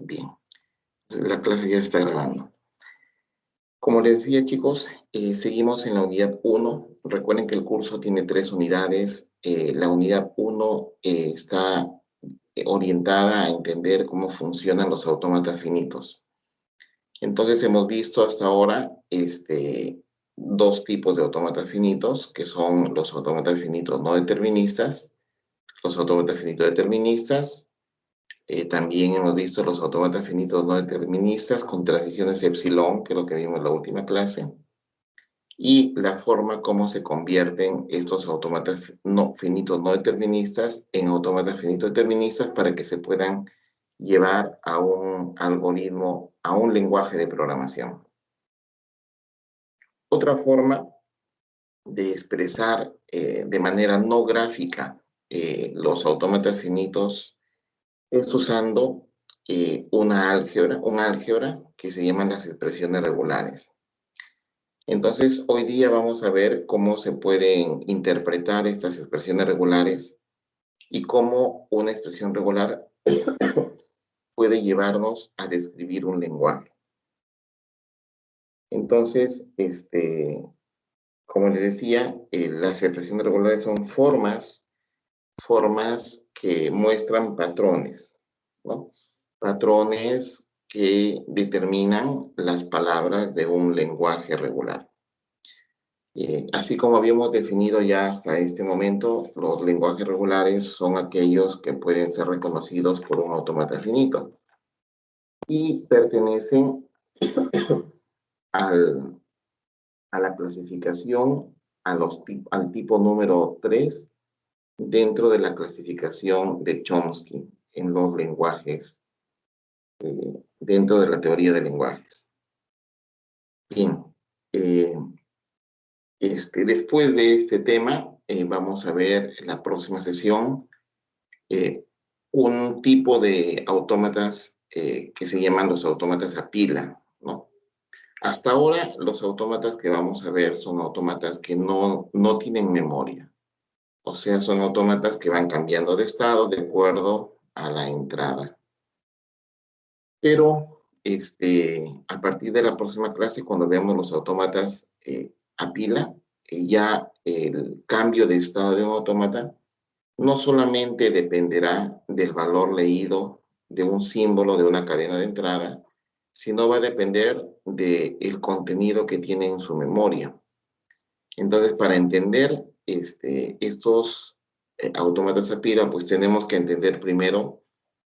Bien, la clase ya está grabando. Como les decía, chicos, seguimos en la unidad 1. Recuerden que el curso tiene 3 unidades. La unidad 1 está orientada a entender cómo funcionan los autómatas finitos. Entonces, hemos visto hasta ahora dos tipos de autómatas finitos, que son los autómatas finitos no deterministas, los autómatas finitos deterministas. También hemos visto los autómatas finitos no deterministas con transiciones epsilon, que es lo que vimos en la última clase, y la forma como se convierten estos autómatas finitos no deterministas en autómatas finitos deterministas para que se puedan llevar a un algoritmo, a un lenguaje de programación. Otra forma de expresar de manera no gráfica los autómatas finitos es usando un álgebra que se llaman las expresiones regulares. Entonces, hoy día vamos a ver cómo se pueden interpretar estas expresiones regulares y cómo una expresión regular puede llevarnos a describir un lenguaje. Entonces, como les decía, las expresiones regulares son formas que muestran patrones, ¿no? Patrones que determinan las palabras de un lenguaje regular. Así como habíamos definido ya hasta este momento, los lenguajes regulares son aquellos que pueden ser reconocidos por un autómata finito y pertenecen a la clasificación, al tipo número 3 dentro de la clasificación de Chomsky en los lenguajes, dentro de la teoría de lenguajes. Bien, después de este tema, vamos a ver en la próxima sesión un tipo de autómatas que se llaman los autómatas a pila, ¿no? Hasta ahora, los autómatas que vamos a ver son autómatas que no tienen memoria. O sea, son autómatas que van cambiando de estado de acuerdo a la entrada. Pero a partir de la próxima clase, cuando veamos los autómatas a pila, ya el cambio de estado de un autómata no solamente dependerá del valor leído de un símbolo de una cadena de entrada, sino va a depender del contenido que tiene en su memoria. Entonces, para entender estos autómatas a pila, pues tenemos que entender primero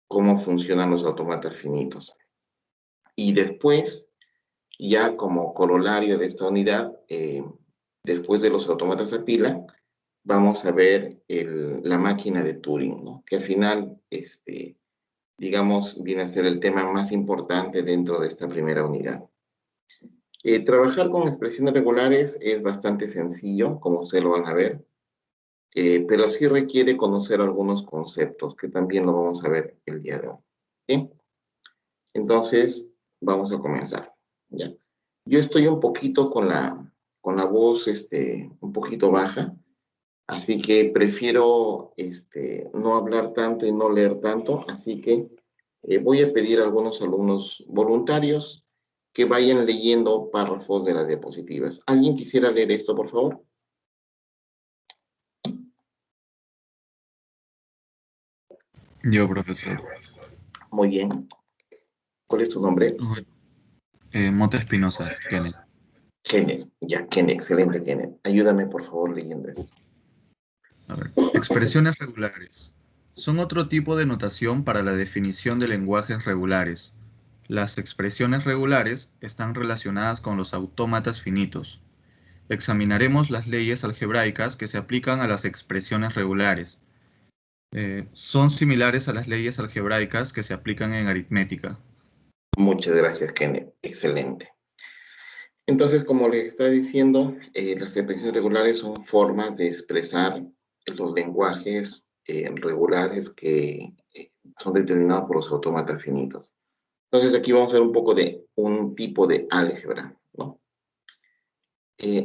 cómo funcionan los autómatas finitos. Y después, ya como corolario de esta unidad, después de los autómatas a pila, vamos a ver la máquina de Turing, ¿no? Que al final, digamos, viene a ser el tema más importante dentro de esta primera unidad. Trabajar con expresiones regulares es bastante sencillo, como ustedes lo van a ver, pero sí requiere conocer algunos conceptos, que también lo vamos a ver el día de hoy. ¿Sí? Entonces, vamos a comenzar. ¿Ya? Yo estoy un poquito con la voz un poquito baja, así que prefiero no hablar tanto y no leer tanto, así que voy a pedir a algunos alumnos voluntarios que vayan leyendo párrafos de las diapositivas. ¿Alguien quisiera leer esto, por favor? Yo, profesor. Muy bien. ¿Cuál es tu nombre? Mota Espinosa, Kenneth. Kenneth. Ya, Kenneth. Excelente, Kenneth. Ayúdame, por favor, leyendo esto. A ver. Expresiones regulares. Son otro tipo de notación para la definición de lenguajes regulares. Las expresiones regulares están relacionadas con los autómatas finitos. Examinaremos las leyes algebraicas que se aplican a las expresiones regulares. Son similares a las leyes algebraicas que se aplican en aritmética. Muchas gracias, Kenneth. Excelente. Entonces, como les estaba diciendo, las expresiones regulares son formas de expresar los lenguajes regulares que son determinados por los autómatas finitos. Entonces, aquí vamos a ver un poco de un tipo de álgebra, ¿no?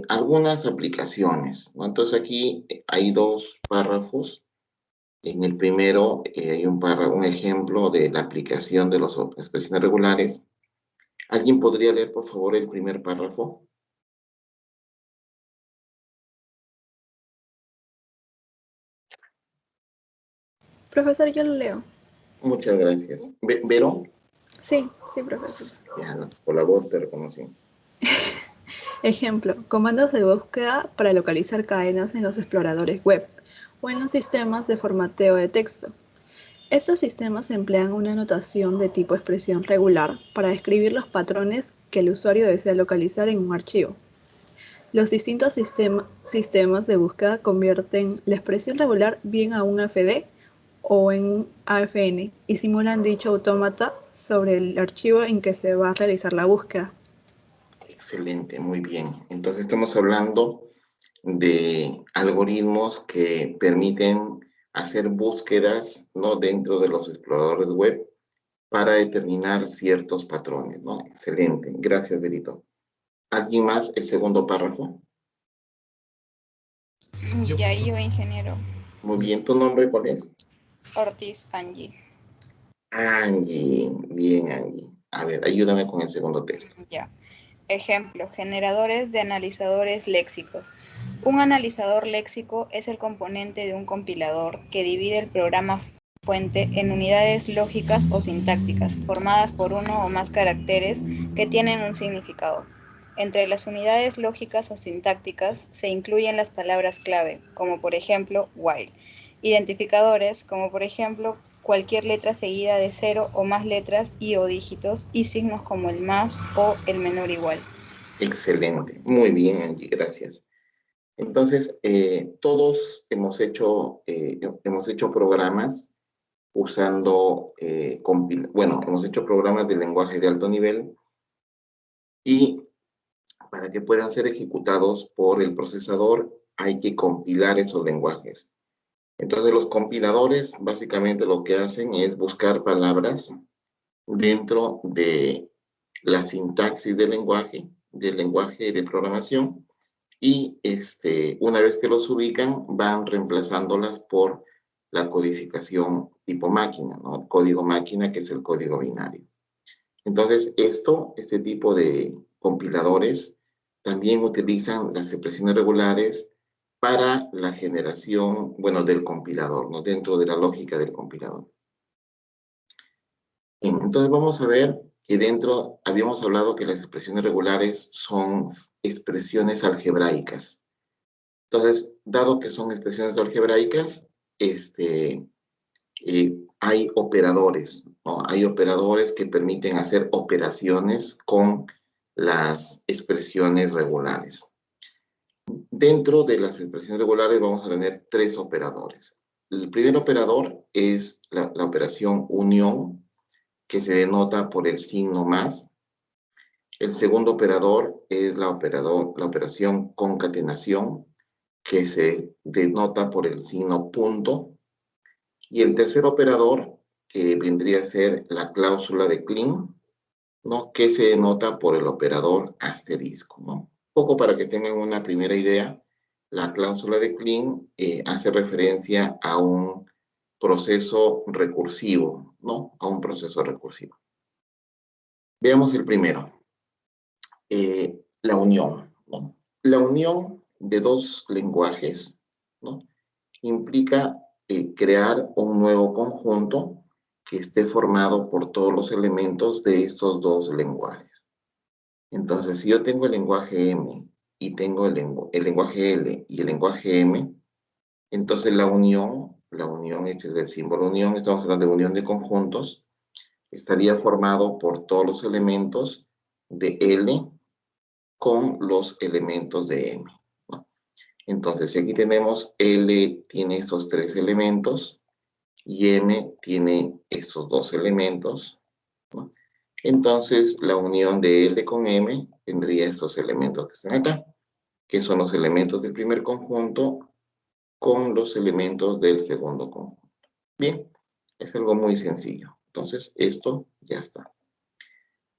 Algunas aplicaciones, ¿no? Entonces, aquí hay dos párrafos En el primero hay un ejemplo de la aplicación de las expresiones regulares. ¿Alguien podría leer, por favor, el primer párrafo? Profesor, yo lo leo. Muchas gracias. ¿Vero? Sí, sí, profesor. Ya, por la voz te reconocí. Ejemplo, comandos de búsqueda para localizar cadenas en los exploradores web o en los sistemas de formateo de texto. Estos sistemas emplean una notación de tipo expresión regular para describir los patrones que el usuario desea localizar en un archivo. Los distintos sistemas de búsqueda convierten la expresión regular bien a un AFD o en un AFN y simulan dicho autómata sobre el archivo en que se va a realizar la búsqueda. Excelente, muy bien. Entonces estamos hablando de algoritmos que permiten hacer búsquedas, ¿no?, dentro de los exploradores web para determinar ciertos patrones, ¿no? Excelente. Gracias, Berito. ¿Alguien más? El segundo párrafo. Ya yo, ingeniero. Muy bien. ¿Tu nombre cuál es? Ortiz Angie. Angie. Bien, Angie. A ver, ayúdame con el segundo texto. Ya. Ejemplo, generadores de analizadores léxicos. Un analizador léxico es el componente de un compilador que divide el programa fuente en unidades lógicas o sintácticas, formadas por uno o más caracteres que tienen un significado. Entre las unidades lógicas o sintácticas se incluyen las palabras clave, como por ejemplo while, identificadores, como por ejemplo cualquier letra seguida de 0 o más letras y o dígitos, y signos como el más o el menor igual. Excelente. Muy bien, Angie. Gracias. Entonces, todos hemos hecho programas usando, hemos hecho programas de lenguaje de alto nivel y para que puedan ser ejecutados por el procesador hay que compilar esos lenguajes. Entonces, los compiladores básicamente lo que hacen es buscar palabras dentro de la sintaxis del lenguaje de programación, y una vez que los ubican, van reemplazándolas por la codificación tipo máquina, ¿no? El código máquina, que es el código binario. Entonces, este tipo de compiladores también utilizan las expresiones regulares para la generación, del compilador, ¿no? Dentro de la lógica del compilador. Bien, entonces vamos a ver que habíamos hablado que las expresiones regulares son expresiones algebraicas. Entonces, dado que son expresiones algebraicas, hay operadores, ¿no? Hay operadores que permiten hacer operaciones con las expresiones regulares. Dentro de las expresiones regulares vamos a tener tres operadores. El primer operador es la operación unión, que se denota por el signo más. El segundo operador es la operación concatenación, que se denota por el signo punto. Y el tercer operador, que vendría a ser la cláusula de Kleene, ¿no?, que se denota por el operador asterisco, ¿no? Un poco para que tengan una primera idea, la cláusula de Kleene hace referencia a un proceso recursivo, ¿no? A un proceso recursivo. Veamos el primero, la unión, ¿no? La unión de dos lenguajes, ¿no?, implica crear un nuevo conjunto que esté formado por todos los elementos de estos dos lenguajes. Entonces, si yo tengo el lenguaje M y tengo el lenguaje L y el lenguaje M, entonces la unión, este es el símbolo unión, estamos hablando de unión de conjuntos, estaría formado por todos los elementos de L con los elementos de M, ¿no? Entonces, si aquí tenemos L tiene estos tres elementos y M tiene estos dos elementos, ¿no? Entonces, la unión de L con M tendría estos elementos que están acá, que son los elementos del primer conjunto con los elementos del segundo conjunto. Bien, es algo muy sencillo. Entonces, esto ya está.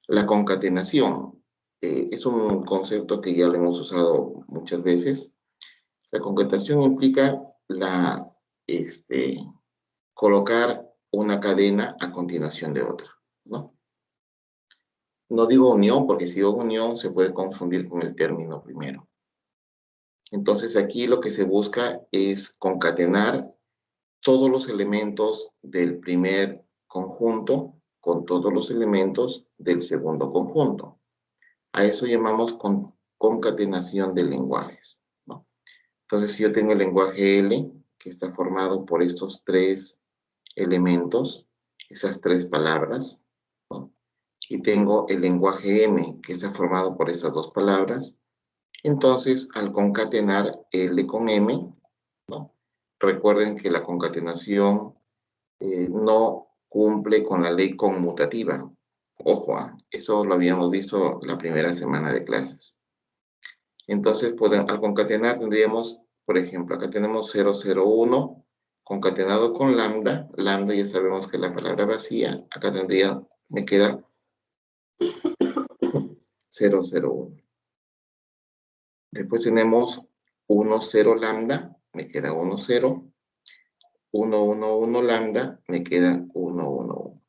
La concatenación es un concepto que ya lo hemos usado muchas veces. La concatenación implica colocar una cadena a continuación de otra, ¿no? No digo unión, porque si digo unión se puede confundir con el término primero. Entonces aquí lo que se busca es concatenar todos los elementos del primer conjunto con todos los elementos del segundo conjunto. A eso llamamos concatenación de lenguajes, ¿no? Entonces, si yo tengo el lenguaje L, que está formado por estos tres elementos, esas tres palabras, ¿no? Y tengo el lenguaje M, que está formado por esas dos palabras, entonces, al concatenar L con M, ¿no? Recuerden que la concatenación no cumple con la ley conmutativa. Ojo, eso lo habíamos visto la primera semana de clases. Entonces, al concatenar tendríamos, por ejemplo, acá tenemos 001 concatenado con lambda. Lambda ya sabemos que es la palabra vacía. Acá me queda 001. Después tenemos 10 lambda, me queda 10. 111 lambda, me queda 111.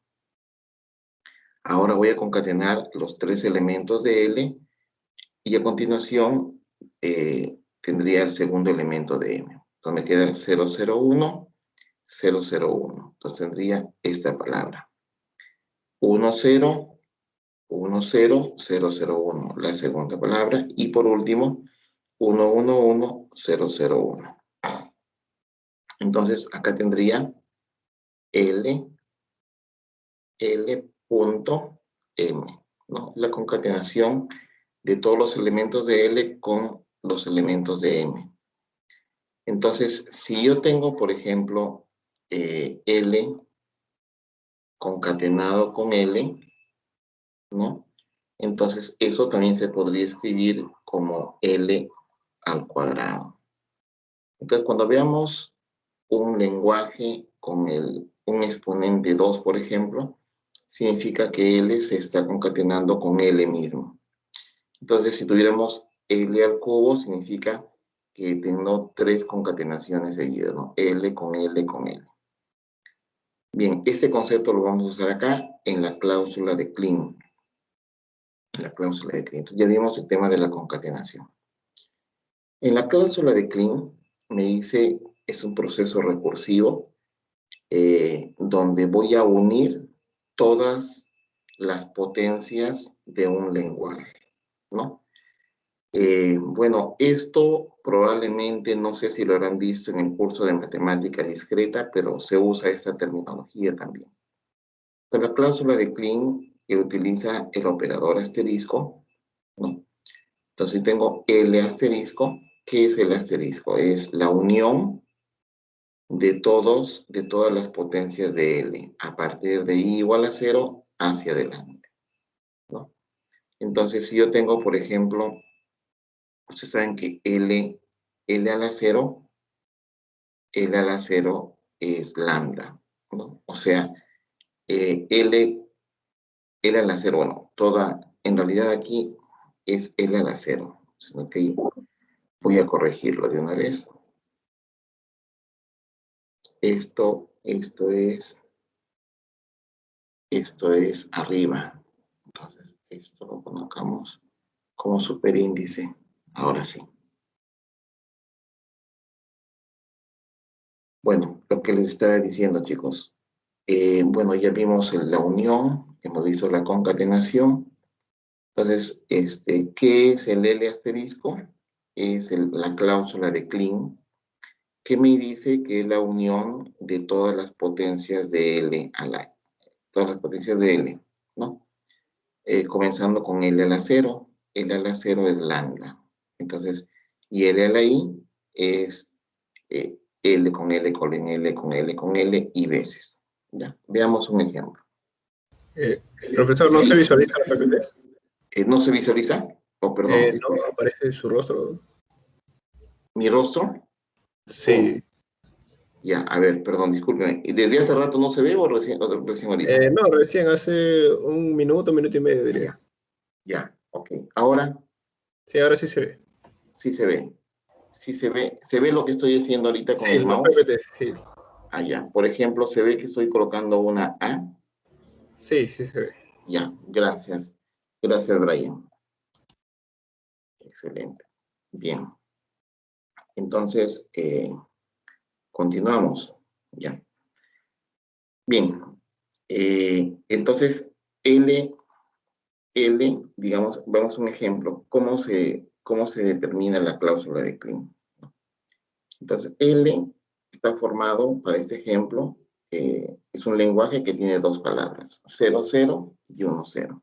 Ahora voy a concatenar los tres elementos de L y a continuación tendría el segundo elemento de M. Entonces me queda 001, 001. Entonces tendría esta palabra. 10, 10, 001, la segunda palabra. Y por último, 111, 001. Entonces acá tendría L punto M, ¿no? La concatenación de todos los elementos de L con los elementos de M. Entonces, si yo tengo, por ejemplo, L concatenado con L, ¿no? Entonces, eso también se podría escribir como L al cuadrado. Entonces, cuando veamos un lenguaje con un exponente 2, por ejemplo, significa que L se está concatenando con L mismo. Entonces, si tuviéramos L al cubo, significa que tengo tres concatenaciones seguidas, ¿no? L con L con L. Bien, este concepto lo vamos a usar acá en la cláusula de Kleene. En la cláusula de Kleene. Entonces, ya vimos el tema de la concatenación. En la cláusula de Kleene me dice, es un proceso recursivo, donde voy a unir todas las potencias de un lenguaje, ¿no? Bueno, esto probablemente, no sé si lo habrán visto en el curso de matemática discreta, pero se usa esta terminología también. Pero la cláusula de Kleene que utiliza el operador asterisco, ¿no? Entonces tengo L asterisco. ¿Qué es el asterisco? Es la unión de todas las potencias de L, a partir de I igual a 0 hacia adelante, ¿no? Entonces, si yo tengo, por ejemplo, ustedes saben que L a la 0 es lambda, ¿no? O sea, L a la 0, bueno, en realidad aquí es L a la 0, sino que voy a corregirlo de una vez. Esto es arriba. Entonces, esto lo colocamos como superíndice. Ahora sí. Bueno, lo que les estaba diciendo, chicos. Bueno, ya vimos la unión, hemos visto la concatenación. Entonces, ¿qué es el L asterisco? Es la cláusula de Kleene, que me dice que es la unión de todas las potencias de L a la todas las potencias de L, ¿no? Comenzando con L a la 0. L a la 0 es lambda. Entonces, y L a la I es L con L con L con L con L y veces. ¿Ya? Veamos un ejemplo. Profesor, ¿no se visualiza la PPT? ¿No se visualiza? Oh, perdón. No, aparece su rostro. ¿Mi rostro? Sí. Ya, a ver, perdón, discúlpeme. ¿Desde hace rato no se ve o recién ahorita? No, recién hace un minuto y medio, diría. Ya, ok. ¿Ahora? Sí, ahora sí se ve. Sí se ve. Sí se ve lo que estoy haciendo ahorita con Sí, el la mouse. PPT, sí. allá. Por ejemplo, ¿se ve que estoy colocando una A? Sí, sí se ve. Ya, gracias. Gracias, Brian. Excelente. Bien. Entonces, continuamos. Ya. Bien. Entonces, L, digamos, vamos a un ejemplo. ¿Cómo se determina la cláusula de Klein? Entonces, L está formado, para este ejemplo, es un lenguaje que tiene dos palabras, 0, 0 y 1, 0.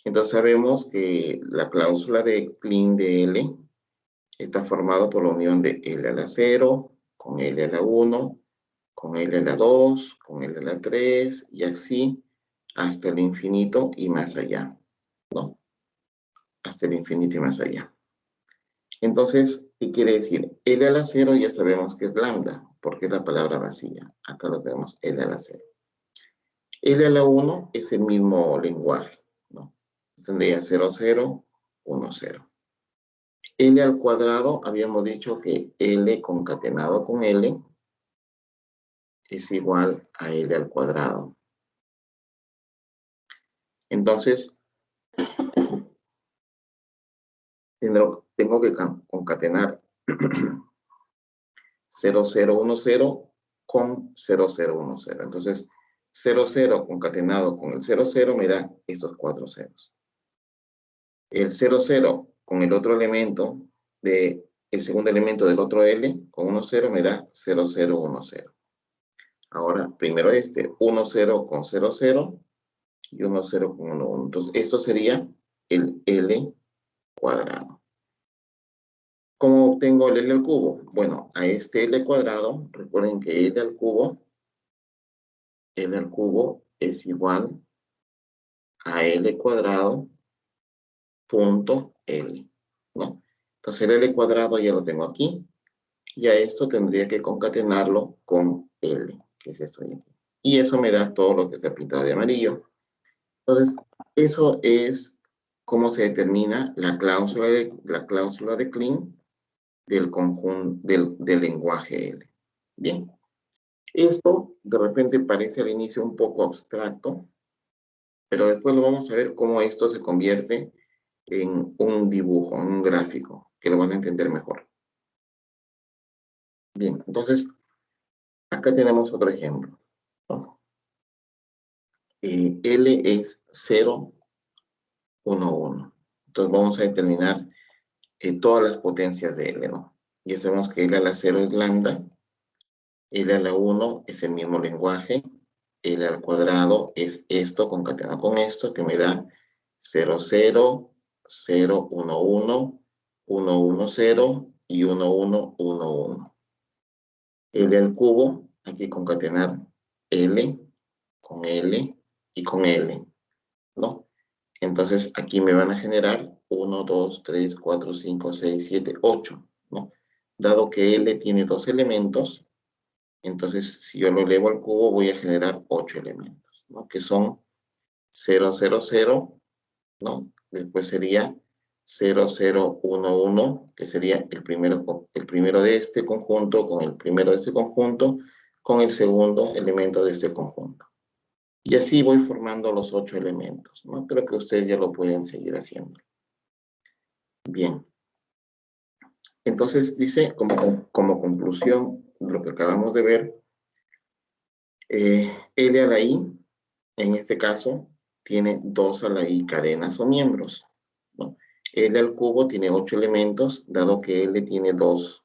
Entonces sabemos que la cláusula de Klein de L está formado por la unión de L a la 0, con L a la 1, con L a la 2, con L a la 3, y así hasta el infinito y más allá, ¿no? Hasta el infinito y más allá. Entonces, ¿qué quiere decir? L a la 0 ya sabemos que es lambda, porque es la palabra vacía. Acá lo tenemos, L a la 0. L a la 1 es el mismo lenguaje, ¿no? Tendría 0, 0, 1, 0. L al cuadrado, habíamos dicho que L concatenado con L es igual a L al cuadrado. Entonces, tengo que concatenar 0, 0, 1, 0 con 0, 0, 1, 0. Entonces, 0, 0 concatenado con el 0, 0 me da estos 4 ceros. El 0, 0 con el otro elemento, el segundo elemento del otro L, con 1, 0 me da 0, 0, 1, 0. Ahora, primero 1, 0 con 0, 0 y 1, 0 con 1, 1. Entonces, esto sería el L cuadrado. ¿Cómo obtengo el L al cubo? Bueno, a este L cuadrado, recuerden que L al cubo es igual a L cuadrado punto L, ¿no? Entonces el L cuadrado ya lo tengo aquí, y a esto tendría que concatenarlo con L, que es esto de aquí. Y eso me da todo lo que está pintado de amarillo. Entonces, eso es cómo se determina la cláusula de Klein del conjunto del lenguaje L. Bien. Esto de repente parece al inicio un poco abstracto, pero después lo vamos a ver cómo esto se convierte en un dibujo, en un gráfico, que lo van a entender mejor. Bien, entonces, acá tenemos otro ejemplo, ¿no? L es 0, 1, 1. Entonces vamos a determinar todas las potencias de L, ¿no? Ya sabemos que L a la 0 es lambda, L a la 1 es el mismo lenguaje, L al cuadrado es esto concatenado con esto, que me da 0, 0, 0, 1, 1, 1, 1, 0 y 1, 1, 1, 1. L al cubo, hay que concatenar L con L y con L, ¿no? Entonces aquí me van a generar 1, 2, 3, 4, 5, 6, 7, 8, ¿no? Dado que L tiene dos elementos, entonces si yo lo elevo al cubo voy a generar 8 elementos, ¿no? Que son 0, 0, 0, ¿no? Después sería 0, 0, 1, 1, que sería el primero de este conjunto con el primero de este conjunto con el segundo elemento de este conjunto. Y así voy formando los 8 elementos, ¿no? Creo que ustedes ya lo pueden seguir haciendo. Bien. Entonces dice, como conclusión, lo que acabamos de ver, L a la I, en este caso, tiene 2 a la I cadenas o miembros, ¿no? L al cubo tiene 8 elementos, dado que L tiene dos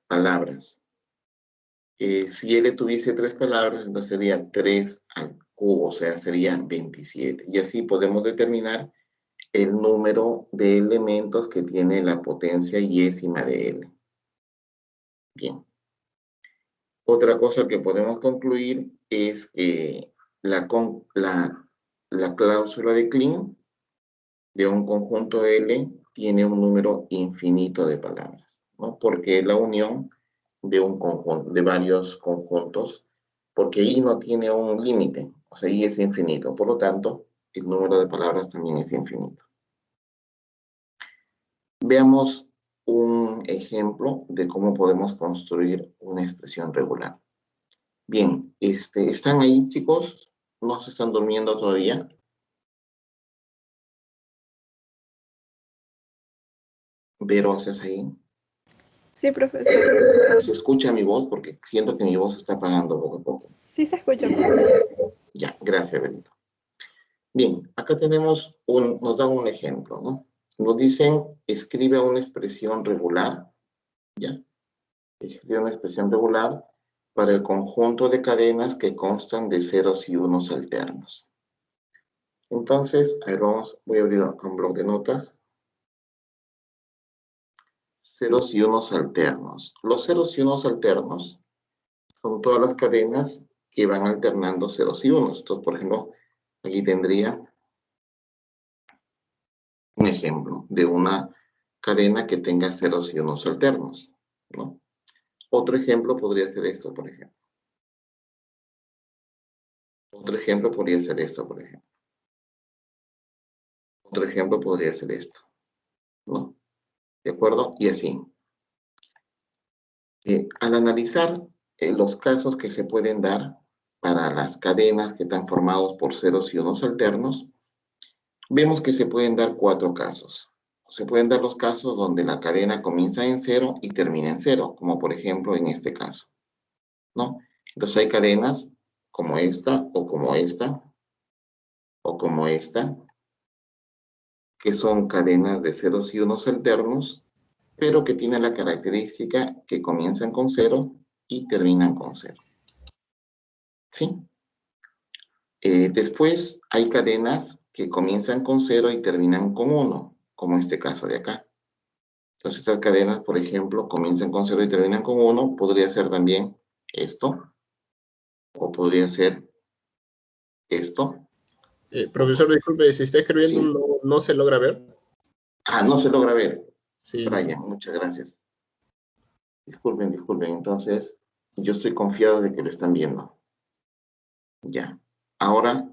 palabras. Si L tuviese 3 palabras, entonces sería 3 al cubo, o sea, sería 27. Y así podemos determinar el número de elementos que tiene la potencia yésima de L. Bien. Otra cosa que podemos concluir es que la cláusula de Klein de un conjunto L tiene un número infinito de palabras, ¿no? Porque es la unión de un conjunto, de varios conjuntos, porque I no tiene un límite, o sea, I es infinito, por lo tanto, el número de palabras también es infinito. Veamos un ejemplo de cómo podemos construir una expresión regular. Bien, ¿están ahí, chicos? ¿No se están durmiendo todavía? Vero, ¿estás ahí? Sí, profesor. ¿Se escucha mi voz? Porque siento que mi voz se está apagando poco a poco. Sí se escucha, profesor. Ya, gracias, Benito. Bien, acá tenemos nos dan un ejemplo, ¿no? Nos dicen, escribe una expresión regular, ¿ya? Escribe una expresión regular para el conjunto de cadenas que constan de ceros y unos alternos. Entonces, a ver, voy a abrir un bloc de notas. Ceros y unos alternos. Los ceros y unos alternos son todas las cadenas que van alternando ceros y unos. Entonces, por ejemplo, aquí tendría un ejemplo de una cadena que tenga ceros y unos alternos, ¿no? Otro ejemplo podría ser esto, por ejemplo. Otro ejemplo podría ser esto, por ejemplo. Otro ejemplo podría ser esto, ¿no? ¿De acuerdo? Y así. Al analizar los casos que se pueden dar para las cadenas que están formados por ceros y unos alternos, vemos que se pueden dar 4 casos. Se pueden dar los casos donde la cadena comienza en 0 y termina en 0, como por ejemplo en este caso, ¿no? Entonces hay cadenas como esta, o como esta, o como esta, que son cadenas de ceros y unos alternos, pero que tienen la característica que comienzan con 0 y terminan con 0. ¿Sí? Después hay cadenas que comienzan con 0 y terminan con 1, como este caso de acá. Entonces estas cadenas, por ejemplo, comienzan con 0 y terminan con 1, podría ser también esto, o podría ser esto. Profesor, disculpe, si está escribiendo Sí. no se logra ver. No se logra ver. Sí. Brian, muchas gracias. Disculpen. Entonces, yo estoy confiado de que lo están viendo. Ya. Ahora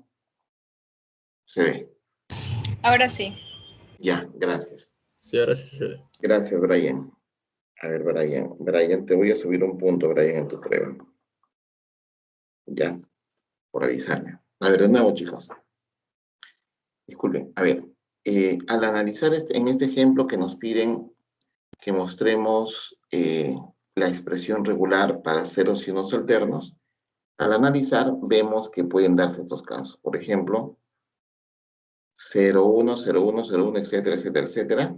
se ve. Ahora sí. Ya, gracias. Sí, ahora sí se ve. Gracias, Brian. A ver, Brian, te voy a subir un punto, Brian, en tu prueba. Ya, por avisarme. A ver, de nuevo, chicos. Disculpen, a ver. Al analizar en este ejemplo que nos piden que mostremos la expresión regular para ceros y unos alternos, al analizar vemos que pueden darse estos casos. Por ejemplo, 0, 1, 0, 1, 0, 1, etcétera, etcétera, etcétera.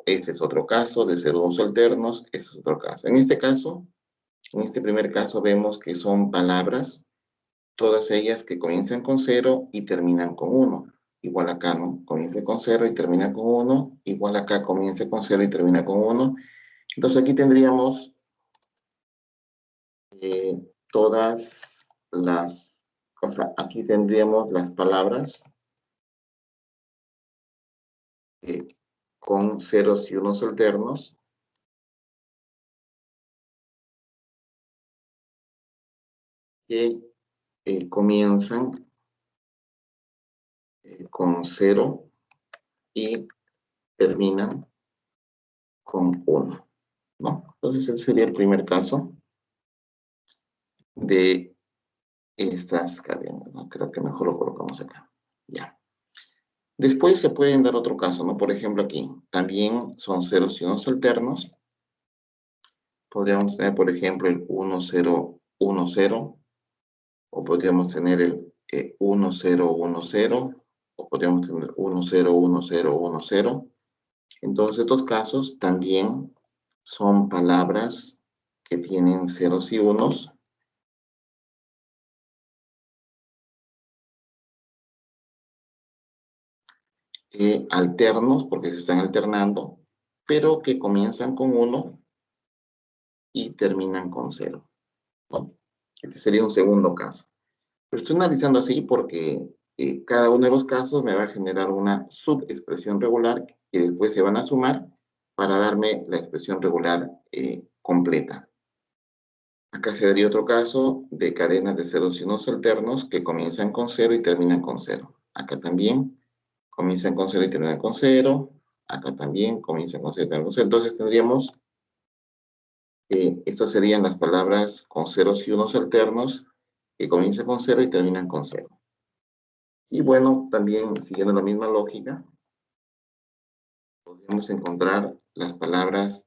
Ese es otro caso de ceros unos alternos, ese es otro caso. En este caso, en este primer caso vemos que son palabras, todas ellas que comienzan con 0 y terminan con 1. Igual acá, ¿no? Comienza con 0 y termina con 1. Igual acá comienza con 0 y termina con 1. Entonces aquí tendríamos todas las, o sea, aquí tendríamos las palabras con ceros y unos alternos. Que comienzan con 0 y terminan con 1, ¿no? Entonces ese sería el primer caso de estas cadenas, ¿no? Creo que mejor lo colocamos acá. Ya. Después se pueden dar otro caso, ¿no? Por ejemplo aquí, también son ceros y unos alternos. Podríamos tener, por ejemplo, el 1, 0, 1, 0. O podríamos tener el 1, 0, 1, 0. O podríamos tener 1, 0, 1, 0, 1, 0. Entonces, estos casos también son palabras que tienen ceros y unos. Alternos, porque se están alternando, pero que comienzan con 1 y terminan con 0. ¿No? Este sería un segundo caso. Lo estoy analizando así porque cada uno de los casos me va a generar una subexpresión regular que después se van a sumar para darme la expresión regular completa. Acá se daría otro caso de cadenas de ceros y unos alternos que comienzan con 0 y terminan con 0. Acá también comienzan con 0 y terminan con 0. acá también comienza con 0 y termina con 0. Entonces tendríamos, estas serían las palabras con ceros y unos alternos, que comienzan con 0 y terminan con 0. Y bueno, también siguiendo la misma lógica, podemos encontrar las palabras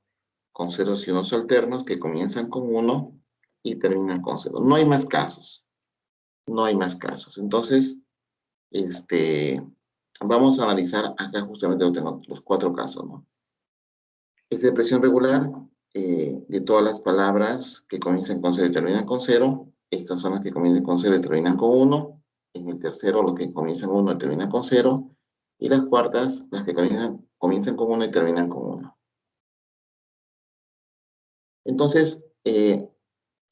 con ceros y unos alternos que comienzan con 1 y terminan con 0. No hay más casos. No hay más casos. Entonces, vamos a analizar acá justamente donde tengo los 4 casos, ¿no? Esta expresión regular de todas las palabras que comienzan con 0 y terminan con 0. Estas son las que comienzan con 0 y terminan con 1. En el tercero, los que comienzan con 1 y terminan con 0. Y las cuartas, las que comienzan con 1 y terminan con 1. Entonces, ¿qué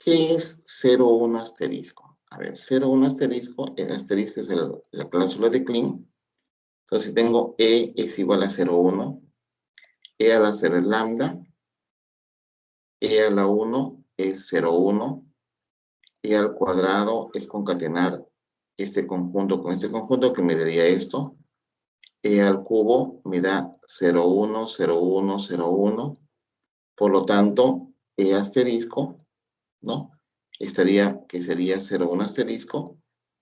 es 0, 1 asterisco? A ver, 0, 1 asterisco, el asterisco es la cláusula de Kleene. Entonces, si tengo E es igual a 0, 1, E a la 0 es lambda, E a la 1 es 0, 1, E al cuadrado es concatenar este conjunto con este conjunto que me daría esto. E al cubo me da 0, 1, 0, 1, 0, 1. Por lo tanto, E asterisco, ¿no? Que sería 0, 1 asterisco,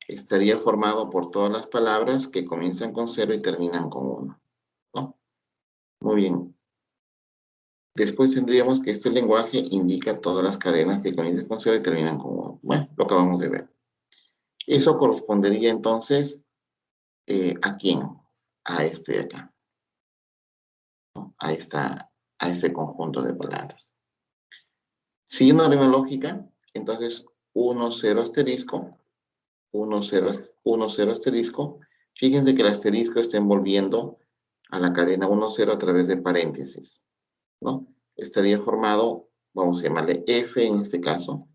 estaría formado por todas las palabras que comienzan con 0 y terminan con 1, ¿no? Muy bien. Después tendríamos que este lenguaje indica todas las cadenas que comienzan con 0 y terminan con 1. Bueno, lo acabamos de ver. Eso correspondería entonces, ¿a quién? A este de acá, ¿no? A este conjunto de palabras. Siguiendo la misma lógica, entonces 1, 0 asterisco, 1, 0, 1, 0 asterisco. Fíjense que el asterisco está envolviendo a la cadena 1, 0 a través de paréntesis, ¿no? Estaría formado, vamos a llamarle F en este caso.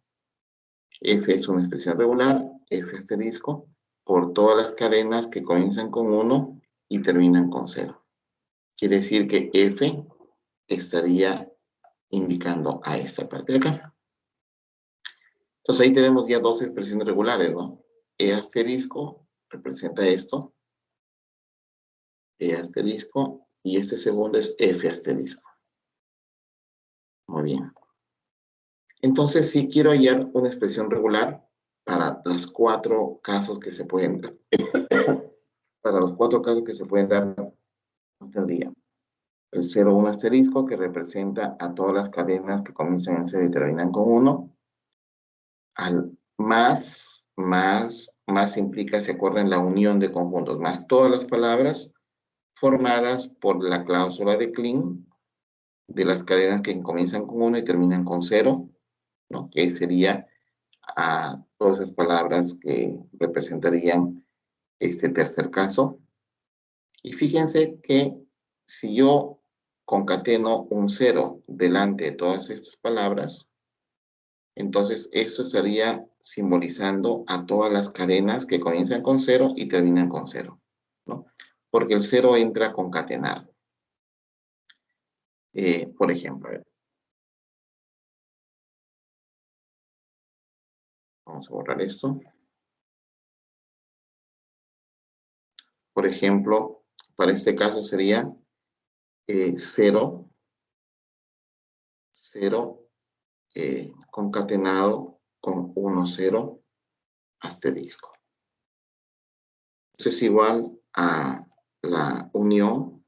F es una expresión regular, F asterisco, por todas las cadenas que comienzan con 1 y terminan con 0. Quiere decir que F estaría indicando a esta parte de acá. Entonces ahí tenemos ya dos expresiones regulares, ¿no? E asterisco representa esto, E asterisco, y este segundo es F asterisco. Muy bien. Entonces, si quiero hallar una expresión regular para los 4 casos que se pueden dar, para los 4 casos que se pueden dar hasta el día. El 0, 1 asterisco, que representa a todas las cadenas que comienzan en 0 y terminan con 1. Al más implica, ¿se acuerdan? La unión de conjuntos, más todas las palabras formadas por la cláusula de Kleene, de las cadenas que comienzan con 1 y terminan con 0, ¿no? Que sería a todas esas palabras que representarían este tercer caso. Y fíjense que si yo concateno un 0 delante de todas estas palabras, entonces eso estaría simbolizando a todas las cadenas que comienzan con 0 y terminan con 0, ¿no? Porque el 0 entra a concatenar. Por ejemplo, a ver. Vamos a borrar esto. Por ejemplo, para este caso sería 0, 0 concatenado con 1, 0 asterisco. Eso es igual a la unión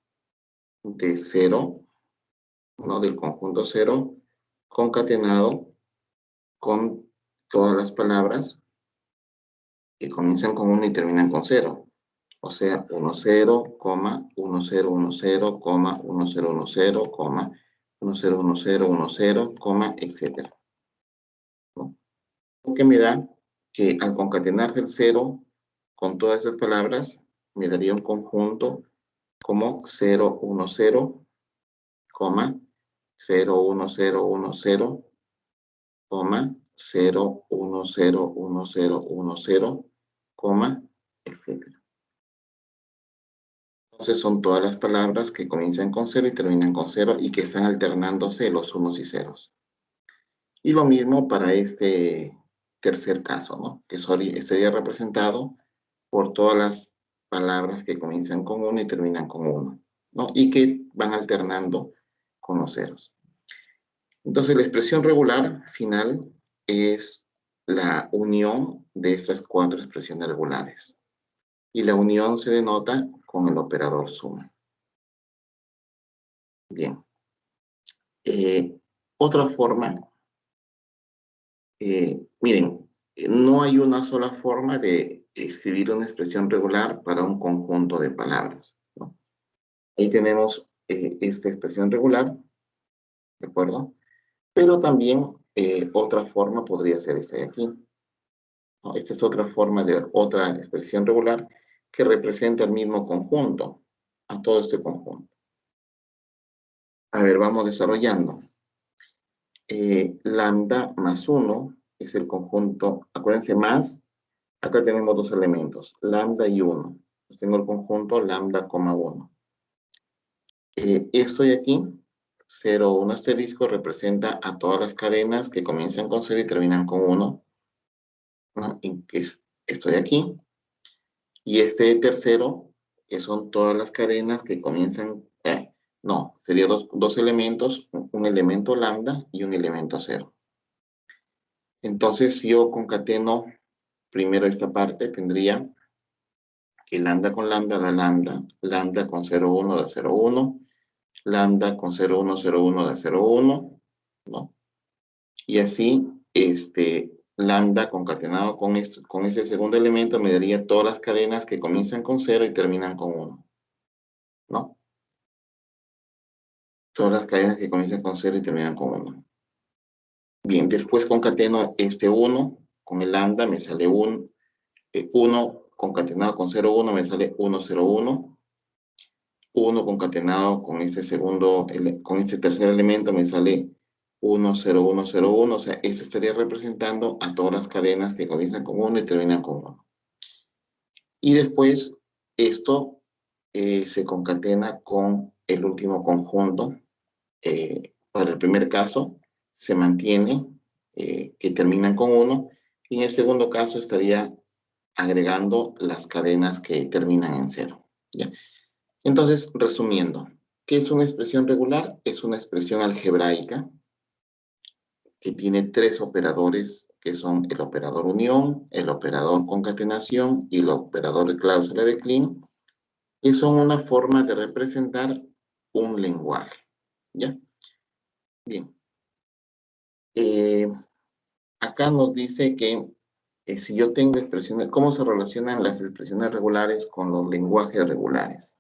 de 0, ¿no? Del conjunto 0 concatenado con todas las palabras que comienzan con 1 y terminan con 0. O sea, 1, 0, 1, 0, 1, 0, 1, 0, 1, 0, 1, 0, 1, 0, 1, 0, etc. ¿No? Lo que me da que al concatenarse el 0 con todas esas palabras, me daría un conjunto como 0, 1, 0, 0, 1, 0, 1, 0, 0, 1, 0, 1, 0, 1, 0, etc. Entonces son todas las palabras que comienzan con 0 y terminan con 0 y que están alternándose los unos y ceros. Y lo mismo para este tercer caso, ¿no? Que estaría representado por todas las palabras que comienzan con 1 y terminan con 1. ¿no? Y que van alternando con los ceros. Entonces, la expresión regular final es la unión de estas cuatro expresiones regulares. Y la unión se denota con el operador suma. Bien. Otra forma, miren, no hay una sola forma de escribir una expresión regular para un conjunto de palabras, ¿no? Ahí tenemos esta expresión regular, ¿de acuerdo? Pero también otra forma podría ser esta de aquí, ¿no? Esta es otra forma de otra expresión regular que representa el mismo conjunto, a todo este conjunto. A ver, vamos desarrollando. Lambda más 1 es el conjunto, acuérdense, más, acá tenemos dos elementos, lambda y 1. Entonces tengo el conjunto lambda, 1. Esto de aquí, 0, 1 asterisco, representa a todas las cadenas que comienzan con 0 y terminan con 1, ¿no? Y que es esto de aquí. Y este tercero, que son todas las cadenas que comienzan, no, sería dos elementos, un elemento lambda y un elemento 0. Entonces, si yo concateno primero esta parte, tendría que lambda con lambda da lambda, lambda con 0, 1 da 0, 1, lambda con 0, 1, 0, 1 da 0, 1, ¿no? Y así, lambda concatenado con ese segundo elemento me daría todas las cadenas que comienzan con 0 y terminan con 1, ¿no? Todas las cadenas que comienzan con 0 y terminan con 1. Bien, después concateno este 1 con el lambda, me sale 1 concatenado con 0, 1, me sale 1, 0, 1. 1 concatenado con con este tercer elemento me sale 1, 0, 1, 0, 1. O sea, eso estaría representando a todas las cadenas que comienzan con 1 y terminan con 1. Y después esto se concatena con el último conjunto. Para el primer caso se mantiene que terminan con 1. Y en el segundo caso estaría agregando las cadenas que terminan en 0. ¿Ya? Entonces, resumiendo, ¿qué es una expresión regular? Es una expresión algebraica que tiene tres operadores, que son el operador unión, el operador concatenación y el operador de cláusula de Kleene, que son una forma de representar un lenguaje. ¿Ya? Bien. Acá nos dice que si yo tengo expresiones, ¿cómo se relacionan las expresiones regulares con los lenguajes regulares?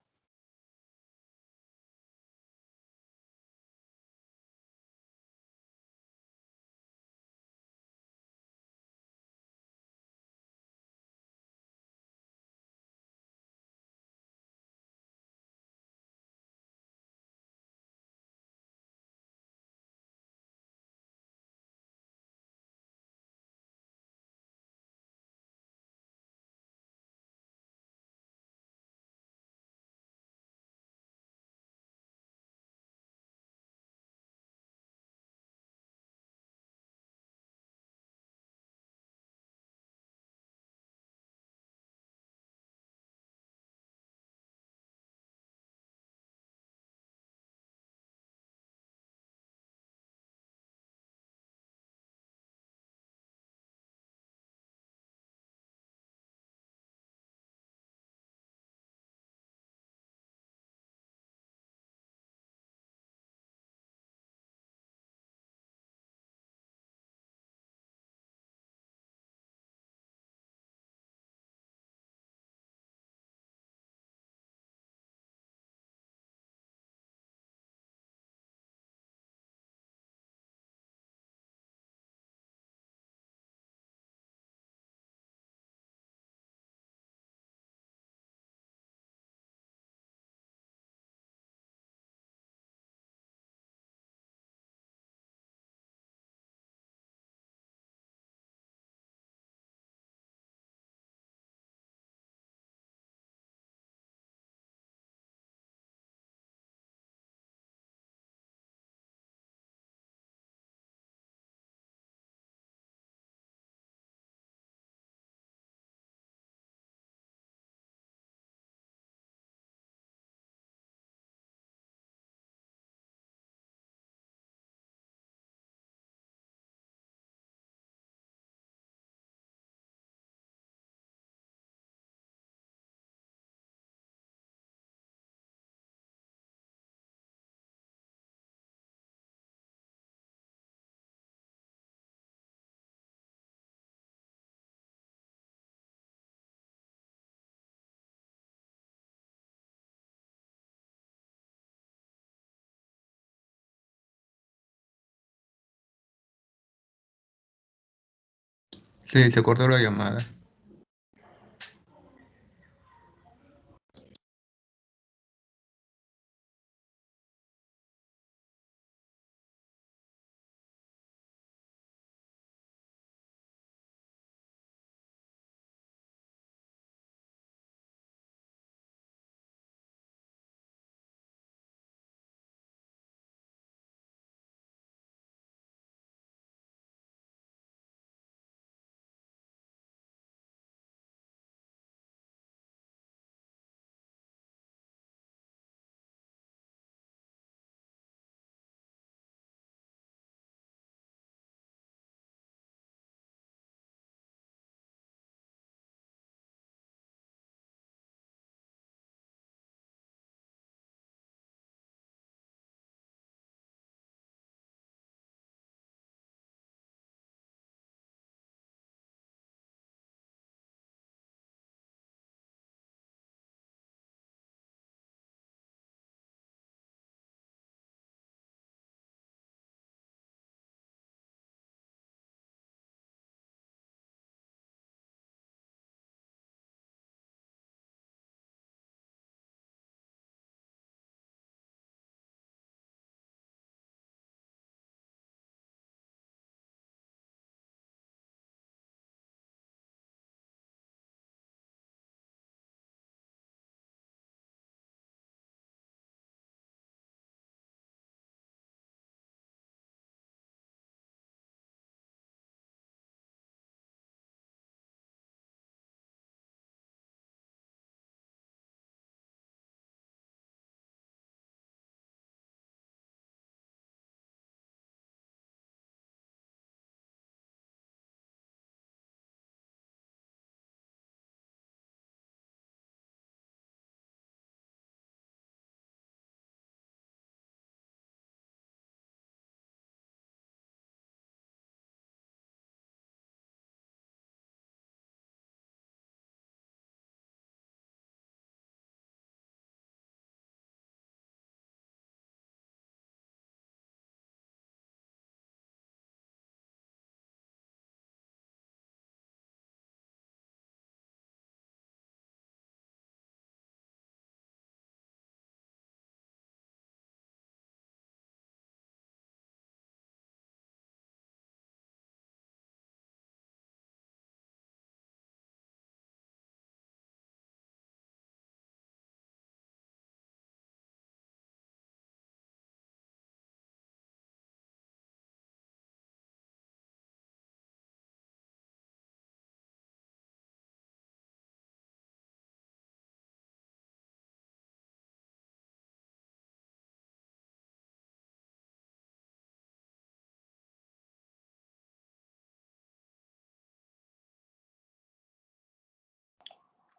Sí, se cortó la llamada.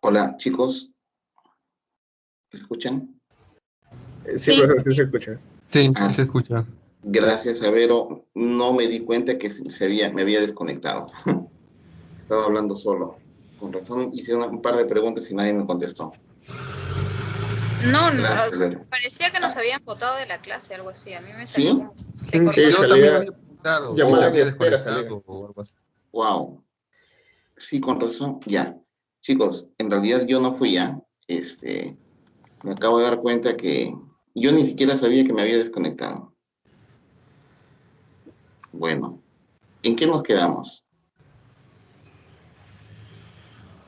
Hola, chicos. ¿Me escuchan? Sí, Sí. profesor, sí se escucha. Sí, Ah, sí se escucha. gracias, Avero. No me di cuenta que me había desconectado. Estaba hablando solo. Con razón, hice un par de preguntas y nadie me contestó. No, Gracias, Avero. parecía que nos Ah, habían votado de la clase, algo así. A mí me ¿sí? salió como que se Sí, cortó. Sí, yo salía también había preguntado si se llamada en había espera, salía. desconectado o algo así. Wow. Sí, con razón. Ya. Chicos, en realidad yo no fui ya. Me acabo de dar cuenta que yo ni siquiera sabía que me había desconectado. Bueno, ¿en qué nos quedamos?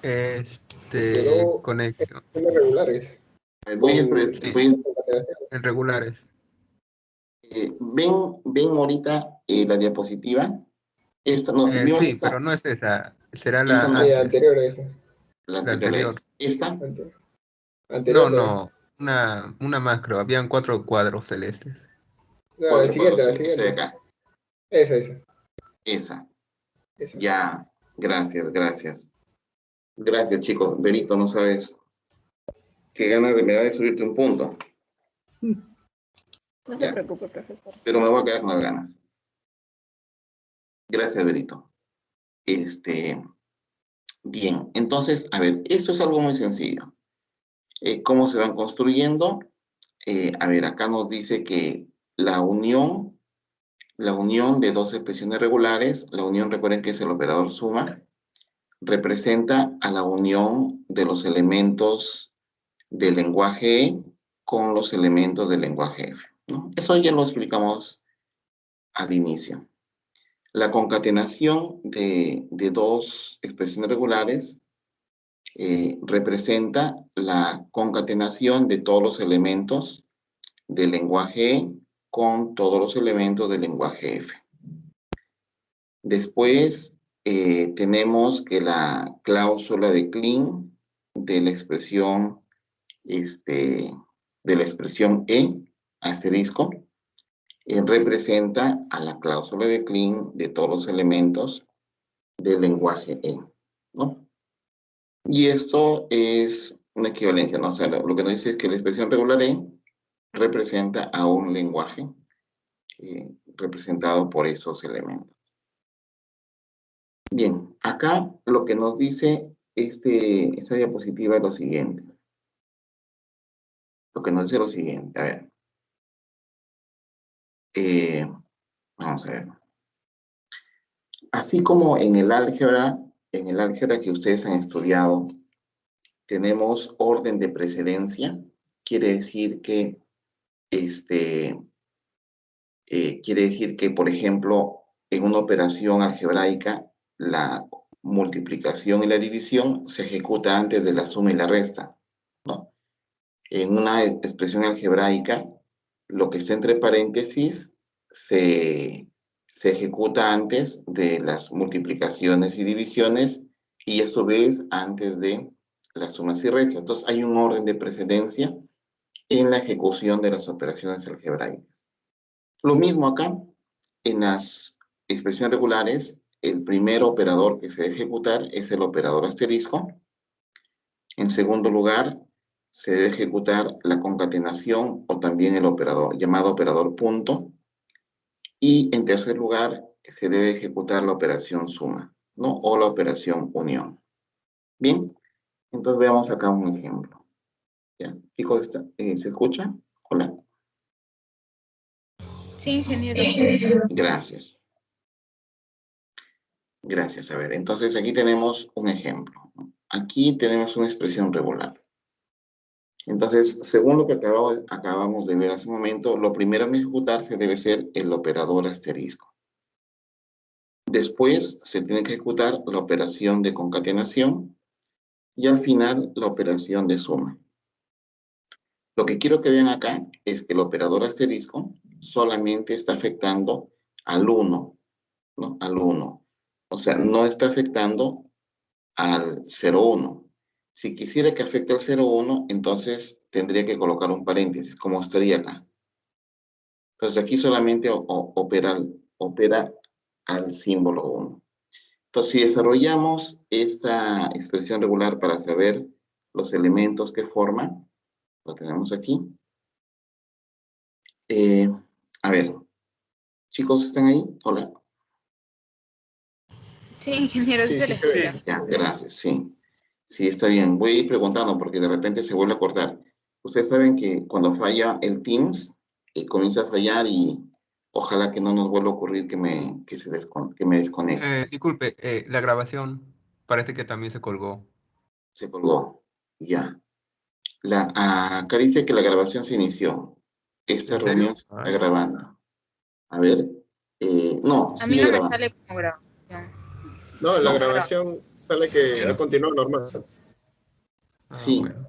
Quedó Conexión. temas regulares. Voy a, Sí, en regulares. ven ahorita la diapositiva. Esta, no, vimos Sí, pero esta, no es esa. Será la esta no, Sí, antes, anterior a eso. la la anterior anterior. es esta. Anterior No, todavía. no. Una más, creo. Habían 4 cuadros celestes. No, la Cuatro siguiente, cuadros. la Esta de siguiente. acá. Esa. Esa. Esa. Ya. Gracias, gracias. Gracias, chicos. Berito, no sabes qué ganas me da de subirte un punto. No se Ya. preocupe, profesor. Pero me voy a quedar con las ganas. Gracias, Berito. Bien, entonces, a ver, esto es algo muy sencillo. ¿Cómo se van construyendo? A ver, acá nos dice que la unión de dos expresiones regulares, la unión recuerden que es el operador suma, representa a la unión de los elementos del lenguaje E con los elementos del lenguaje F, ¿no? Eso ya lo explicamos al inicio. La concatenación de dos expresiones regulares representa la concatenación de todos los elementos del lenguaje E con todos los elementos del lenguaje F. Después tenemos que la cláusula de Kleene de la expresión E asterisco representa a la cláusula de Kleene de todos los elementos del lenguaje E, ¿no? Y esto es una equivalencia, ¿no? O sea, lo que nos dice es que la expresión regular E representa a un lenguaje representado por esos elementos. Bien, acá lo que nos dice esta diapositiva es lo siguiente. Lo que nos dice lo siguiente, a ver. Vamos a ver. Así como en el álgebra que ustedes han estudiado, tenemos orden de precedencia, quiere decir que, por ejemplo, en una operación algebraica, la multiplicación y la división se ejecuta antes de la suma y la resta, ¿no? En una expresión algebraica, lo que está entre paréntesis se ejecuta antes de las multiplicaciones y divisiones y a su vez antes de las sumas y restas. Entonces hay un orden de precedencia en la ejecución de las operaciones algebraicas. Lo mismo acá, en las expresiones regulares, el primer operador que se debe ejecutar es el operador asterisco. En segundo lugar, se debe ejecutar la concatenación o también el operador, llamado operador punto. Y en tercer lugar, se debe ejecutar la operación suma, ¿no? O la operación unión. Bien, entonces veamos acá un ejemplo. ¿Ya? Chicos, ¿se escucha? Hola. Sí, ingeniero. Gracias. Gracias. A ver, entonces aquí tenemos un ejemplo. Aquí tenemos una expresión regular. Entonces, según lo que acabamos de ver hace un momento, lo primero en ejecutarse debe ser el operador asterisco. Después se tiene que ejecutar la operación de concatenación y al final la operación de suma. Lo que quiero que vean acá es que el operador asterisco solamente está afectando al 1, ¿no? Al 1. O sea, no está afectando al 0,1. Si quisiera que afecte al 0,1, entonces tendría que colocar un paréntesis, como estaría acá. Entonces aquí solamente opera al símbolo 1. Entonces, si desarrollamos esta expresión regular para saber los elementos que forma, lo tenemos aquí. A ver, chicos, ¿están ahí? Hola. Sí, ingeniero, sí se le escucha. Ya, gracias, sí. Sí, está bien. Voy a ir preguntando porque de repente se vuelve a cortar. Ustedes saben que cuando falla el Teams, comienza a fallar y ojalá que no nos vuelva a ocurrir que me desconecte. Disculpe, la grabación parece que también se colgó. Se colgó. Ya. Acá dice que la grabación se inició. Esta ¿En serio? reunión se está grabando. A ver. No, A mí sigue no me grabando. sale como grabación. No, en la No. grabación sale que ha continuado normal. Sí. Bueno.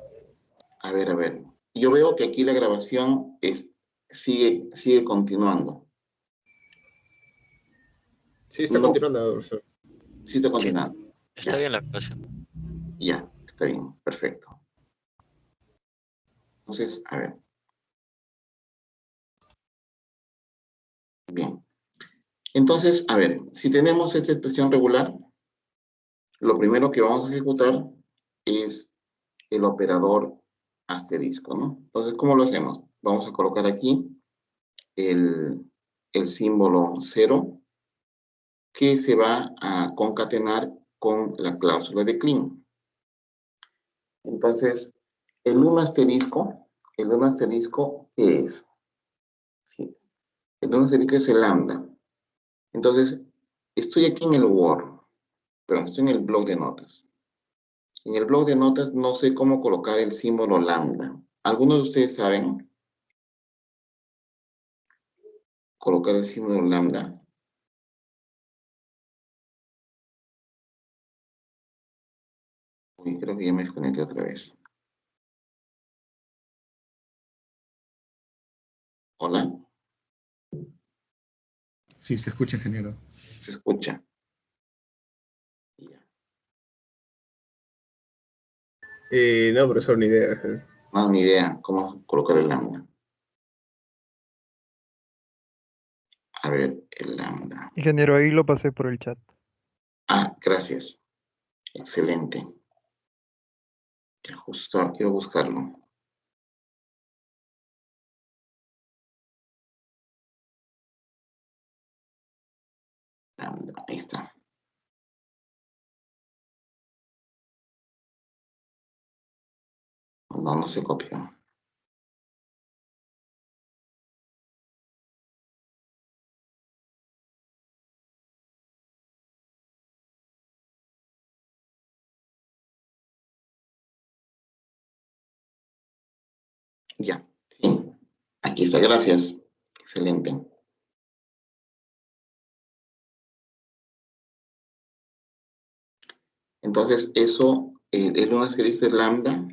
A ver. Yo veo que aquí la grabación sigue continuando. Sí, está No. continuando, profesor. Sí está continuando. Está bien la grabación. Ya, está bien, perfecto. Entonces, a ver. Bien. Entonces, a ver, si tenemos esta expresión regular, lo primero que vamos a ejecutar es el operador asterisco, ¿no? Entonces, ¿cómo lo hacemos? Vamos a colocar aquí el símbolo 0 que se va a concatenar con la cláusula de Kleene. Entonces, el 1 asterisco, ¿qué es? Sí, el 1 asterisco es el lambda. Entonces, estoy aquí en el Word. Pero estoy en el bloc de notas. En el bloc de notas no sé cómo colocar el símbolo lambda. ¿Algunos de ustedes saben colocar el símbolo lambda? Uy, creo que ya me desconecté otra vez. ¿Hola? Sí, se escucha, ingeniero. ¿Se escucha? Ya. No, profesor, ni idea. No, ni idea cómo colocar el lambda. A ver, el lambda. Ingeniero, ahí lo pasé por el chat. Ah, gracias. Excelente. Ya justo quiero buscarlo. Lambda, ahí está. No, no se copió. Ya, sí. Aquí está, gracias. Excelente. Entonces, eso, el un asterisco es lambda,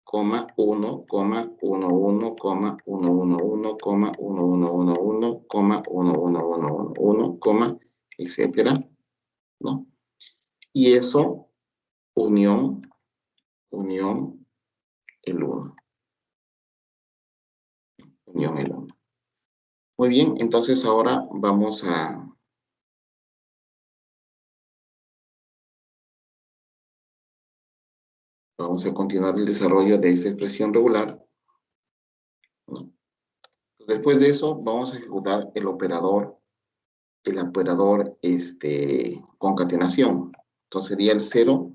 coma, 1, coma, 1, 1, coma, 1, 1, 1, coma, 1, 1, 1, 1, coma, 1, 1, 1, 1, 1, coma, etcétera, ¿no? Y eso, unión, el 1. Unión el 1. Muy bien, entonces ahora vamos a continuar el desarrollo de esta expresión regular, ¿no? Después de eso, vamos a ejecutar el operador concatenación. Entonces sería el 0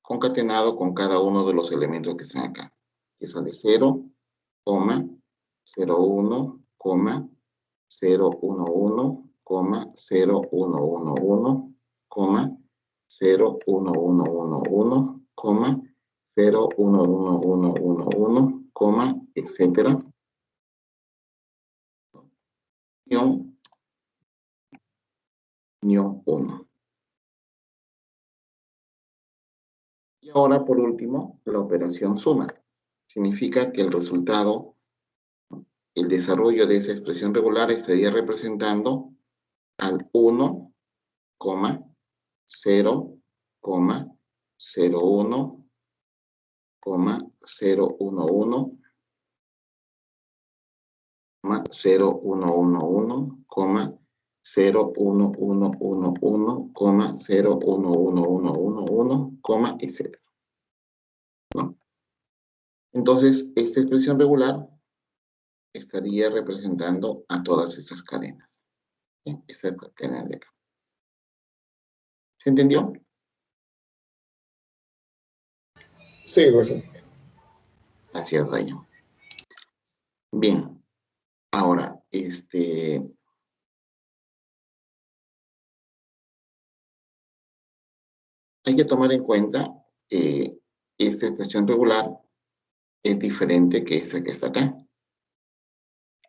concatenado con cada uno de los elementos que están acá. Que sale 0, 0, 1, 0, 1, 1, 0, 1, 1, 1, 0, 1, 1, 1, 1, 0, 1, 1, 1, 1, 1, etcétera. Unión 1. Y ahora, por último, la operación suma. Significa que el resultado, el desarrollo de esa expresión regular estaría representando al 1, 0, 0, 1, 0, 1, 1, 0, 1, 1, 1, 0, 1, 1, 1, 1, 0, 1, 1, 1, 1, 1, etc. ¿No? Entonces, esta expresión regular estaría representando a todas esas cadenas. ¿Sí? Esta cadena de acá. ¿Se entendió? Sí, profesor. Gracias, Rayo. Bien. Ahora, hay que tomar en cuenta que esta expresión regular es diferente que esa que está acá,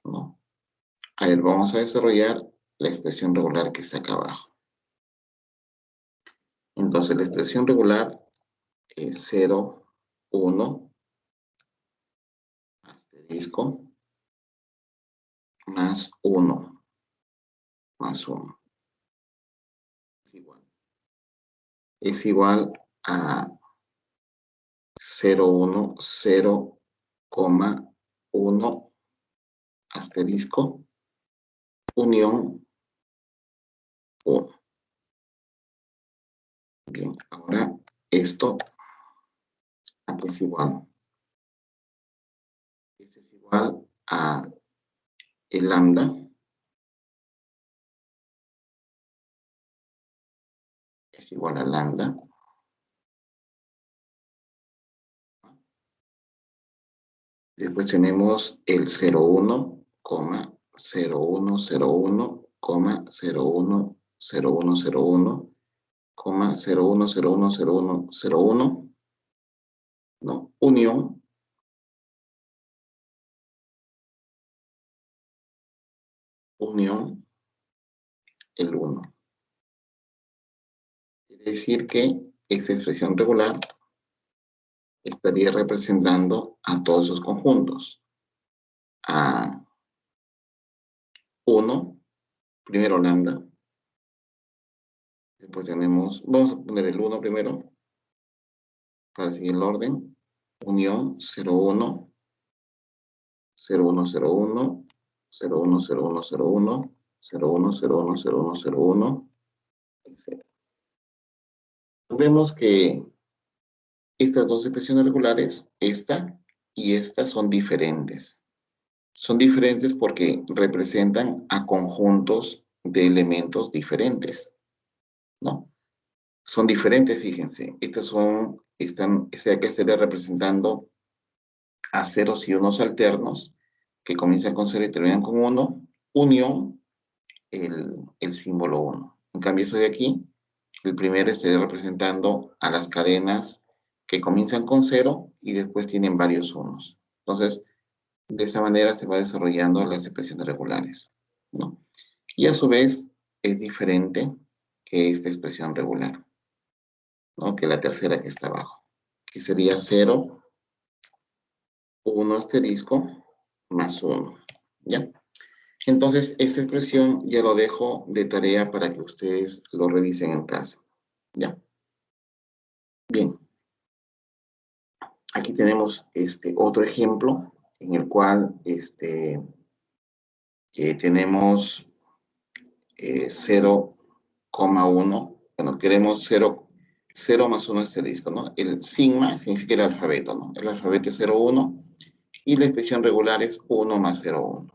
¿no? A ver, vamos a desarrollar la expresión regular que está acá abajo. Entonces, la expresión regular es 0, 1, asterisco, más 1, más 1. Es igual a 0, 1, 0, 1, asterisco, unión 1. Bien, ahora esto aquí es igual. Esto es igual a el lambda. Es igual a lambda. Después tenemos el 0, 1, 0, 1, 0, 1, 0, 1, 0, 1, 0, 1, coma 01, 01, 01, 01, ¿no? Unión, el 1. Quiere decir que esta expresión regular estaría representando a todos esos conjuntos. A 1, primero lambda. Después tenemos, vamos a poner el 1 primero, para seguir el orden. Unión 01, 01, 01, 01, 01, 01, 01, 01, 01, 01, etc. Vemos que estas dos expresiones regulares, esta y esta, son diferentes. Son diferentes porque representan a conjuntos de elementos diferentes, ¿no? Son diferentes, fíjense. Estas son, que estaría representando a ceros y unos alternos que comienzan con 0 y terminan con 1, unión, el símbolo 1. En cambio, eso de aquí, el primero estaría representando a las cadenas que comienzan con 0 y después tienen varios unos. Entonces, de esa manera se va desarrollando las expresiones regulares, ¿no? Y a su vez, es diferente que esta expresión regular, ¿no? Que la tercera que está abajo, que sería 0, 1 asterisco, más 1, ¿ya? Entonces, esta expresión ya lo dejo de tarea para que ustedes lo revisen en casa, ¿ya? Bien. Aquí tenemos otro ejemplo en el cual tenemos 0,1. Bueno, queremos 0 más 1 asterisco, ¿no? El sigma significa el alfabeto, ¿no? El alfabeto es 0,1 y la expresión regular es 1 más 0,1.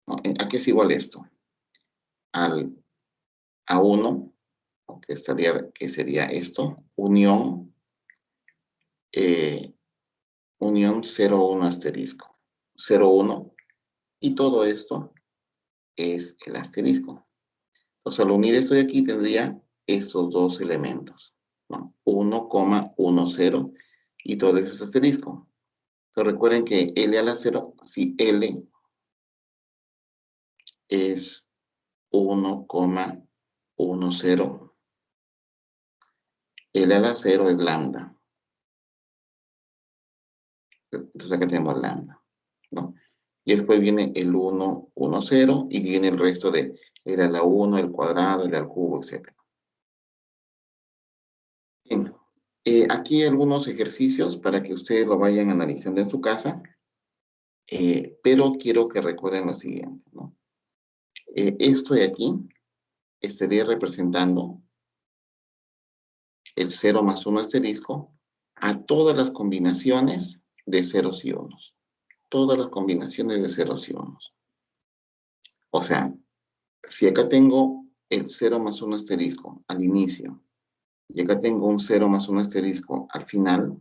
¿No? ¿A qué es igual esto? A 1, que sería esto, unión 0,1 asterisco, 0,1, y todo esto es el asterisco. Entonces, al unir esto de aquí, tendría estos dos elementos, ¿no? 1,10, y todo eso es asterisco. Entonces, recuerden que L a la 0, si L es 1,10, L a la 0 es lambda. Entonces, acá tenemos lambda, ¿no? Y después viene el 1, 1, 0, y viene el resto de L a la 1, el cuadrado, L al cubo, etc. Bien, aquí hay algunos ejercicios para que ustedes lo vayan analizando en su casa, pero quiero que recuerden lo siguiente, ¿no? Esto de aquí estaría representando el 0 más 1 asterisco a todas las combinaciones de ceros y unos. Todas las combinaciones de ceros y unos. O sea, si acá tengo el 0 más 1 asterisco al inicio, y acá tengo un 0 más 1 asterisco al final,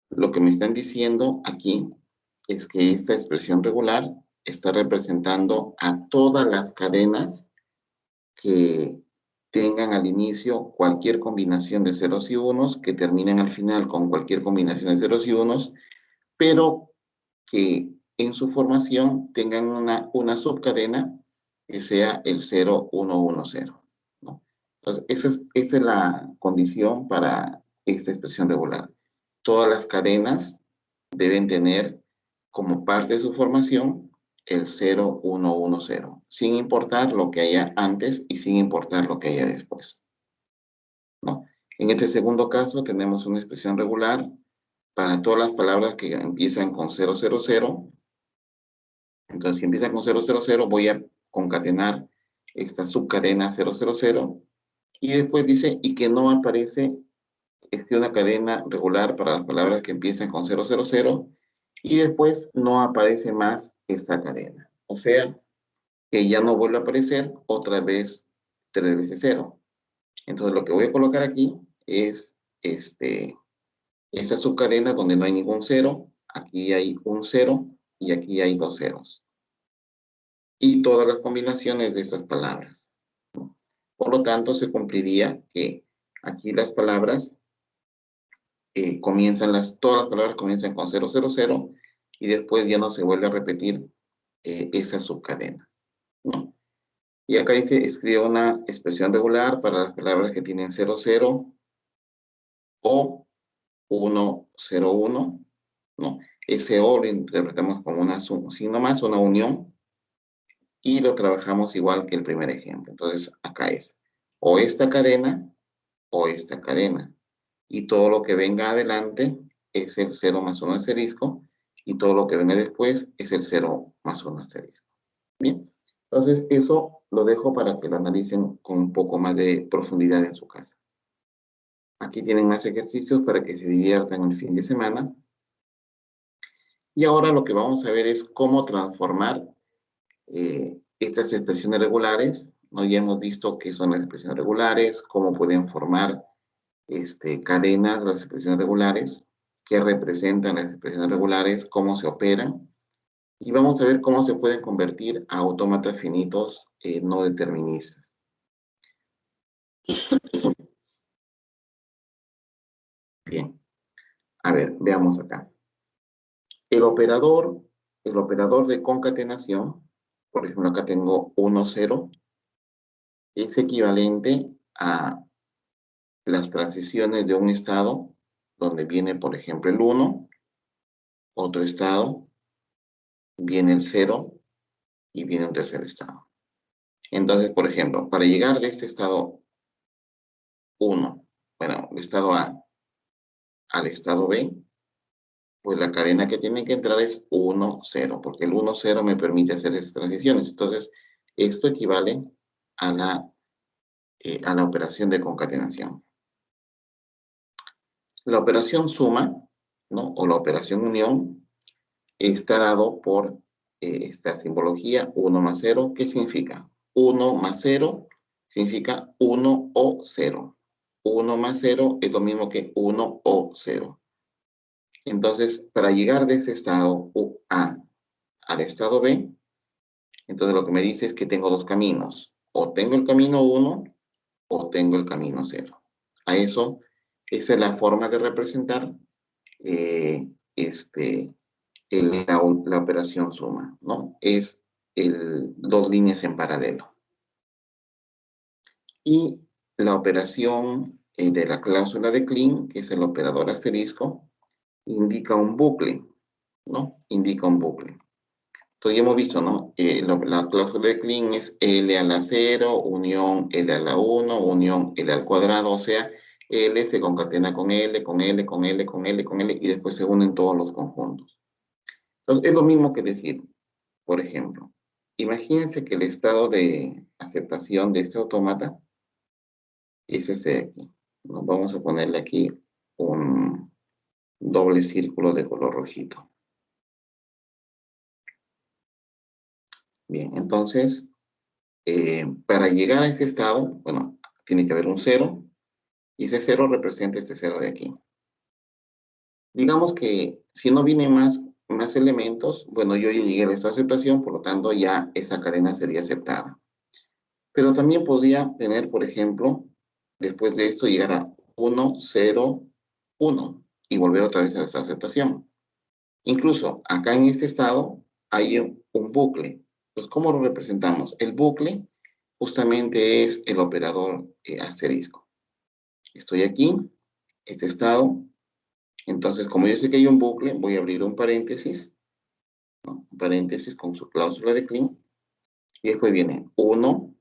lo que me están diciendo aquí es que esta expresión regular está representando a todas las cadenas que tengan al inicio cualquier combinación de ceros y unos, que terminen al final con cualquier combinación de ceros y unos, pero que en su formación tengan una subcadena que sea el 0, 1, 1, 0, ¿no? Entonces, esa es la condición para esta expresión regular. Todas las cadenas deben tener como parte de su formación el 0, 1, 1, 0, sin importar lo que haya antes y sin importar lo que haya después, ¿no? En este segundo caso tenemos una expresión regular para todas las palabras que empiezan con 0, 0, 0. Entonces, si empieza con 0, 0, 0, voy a concatenar esta subcadena 0, 0, 0. Y después dice, y que no aparece una cadena regular para las palabras que empiezan con 0, 0, 0. Y después no aparece más esta cadena. O sea, que ya no vuelve a aparecer otra vez 3 veces 0. Entonces, lo que voy a colocar aquí es esta subcadena donde no hay ningún 0. Aquí hay un 0 y aquí hay 2 ceros. Y todas las combinaciones de estas palabras. Por lo tanto, se cumpliría que aquí las palabras todas las palabras comienzan con 000 y después ya no se vuelve a repetir esa subcadena, ¿no? Y acá dice, escribe una expresión regular para las palabras que tienen 00 o 101, ¿no? Ese O lo interpretamos como un signo más, una unión, y lo trabajamos igual que el primer ejemplo. Entonces, acá es o esta cadena o esta cadena. Y todo lo que venga adelante es el 0 más 1 asterisco, y todo lo que venga después es el 0 más 1 asterisco. Bien, entonces eso lo dejo para que lo analicen con un poco más de profundidad en su casa. Aquí tienen más ejercicios para que se diviertan el fin de semana. Y ahora lo que vamos a ver es cómo transformar estas expresiones regulares, ¿no? Ya hemos visto qué son las expresiones regulares, cómo pueden formar cadenas, las expresiones regulares, qué representan las expresiones regulares, cómo se operan, y vamos a ver cómo se pueden convertir a autómatas finitos no deterministas. Bien, a ver, veamos acá. El operador de concatenación, por ejemplo, acá tengo 1, 0, es equivalente a las transiciones de un estado donde viene, por ejemplo, el 1, otro estado, viene el 0 y viene un tercer estado. Entonces, por ejemplo, para llegar de este estado 1, bueno, el estado A al estado B, pues la cadena que tiene que entrar es 1, 0, porque el 1, 0 me permite hacer esas transiciones. Entonces, esto equivale a la operación de concatenación. La operación suma, ¿no? O la operación unión está dado por esta simbología 1 más 0. ¿Qué significa? 1 más 0 significa 1 o 0. 1 más 0 es lo mismo que 1 o 0. Entonces, para llegar de ese estado A al estado B, entonces lo que me dice es que tengo dos caminos. O tengo el camino 1 o tengo el camino 0. Esa es la forma de representar la operación suma, ¿no? Es dos líneas en paralelo. Y la operación de la cláusula de Kleene, que es el operador asterisco, indica un bucle, ¿no? Indica un bucle. Entonces ya hemos visto, ¿no? La cláusula de Kleene es L a la 0, unión L a la 1, unión L al cuadrado, o sea, L se concatena con L, con L, con L, con L, con L, y después se unen todos los conjuntos. Entonces, es lo mismo que decir, por ejemplo, imagínense que el estado de aceptación de este autómata es este de aquí, ¿no? Vamos a ponerle aquí un doble círculo de color rojito. Bien, entonces, para llegar a ese estado, bueno, tiene que haber un 0, y ese 0 representa este 0 de aquí. Digamos que si no vienen más elementos, bueno, yo ya llegué a esta aceptación, por lo tanto ya esa cadena sería aceptada. Pero también podría tener, por ejemplo, después de esto llegar a 1, 0, 1 y volver otra vez a esta aceptación. Incluso acá en este estado hay un bucle. Entonces, ¿cómo lo representamos? El bucle justamente es el operador asterisco. Estoy aquí, este estado. Entonces, como yo sé que hay un bucle, voy a abrir un paréntesis, ¿no? Un paréntesis con su cláusula de Kleene. Y después viene 1,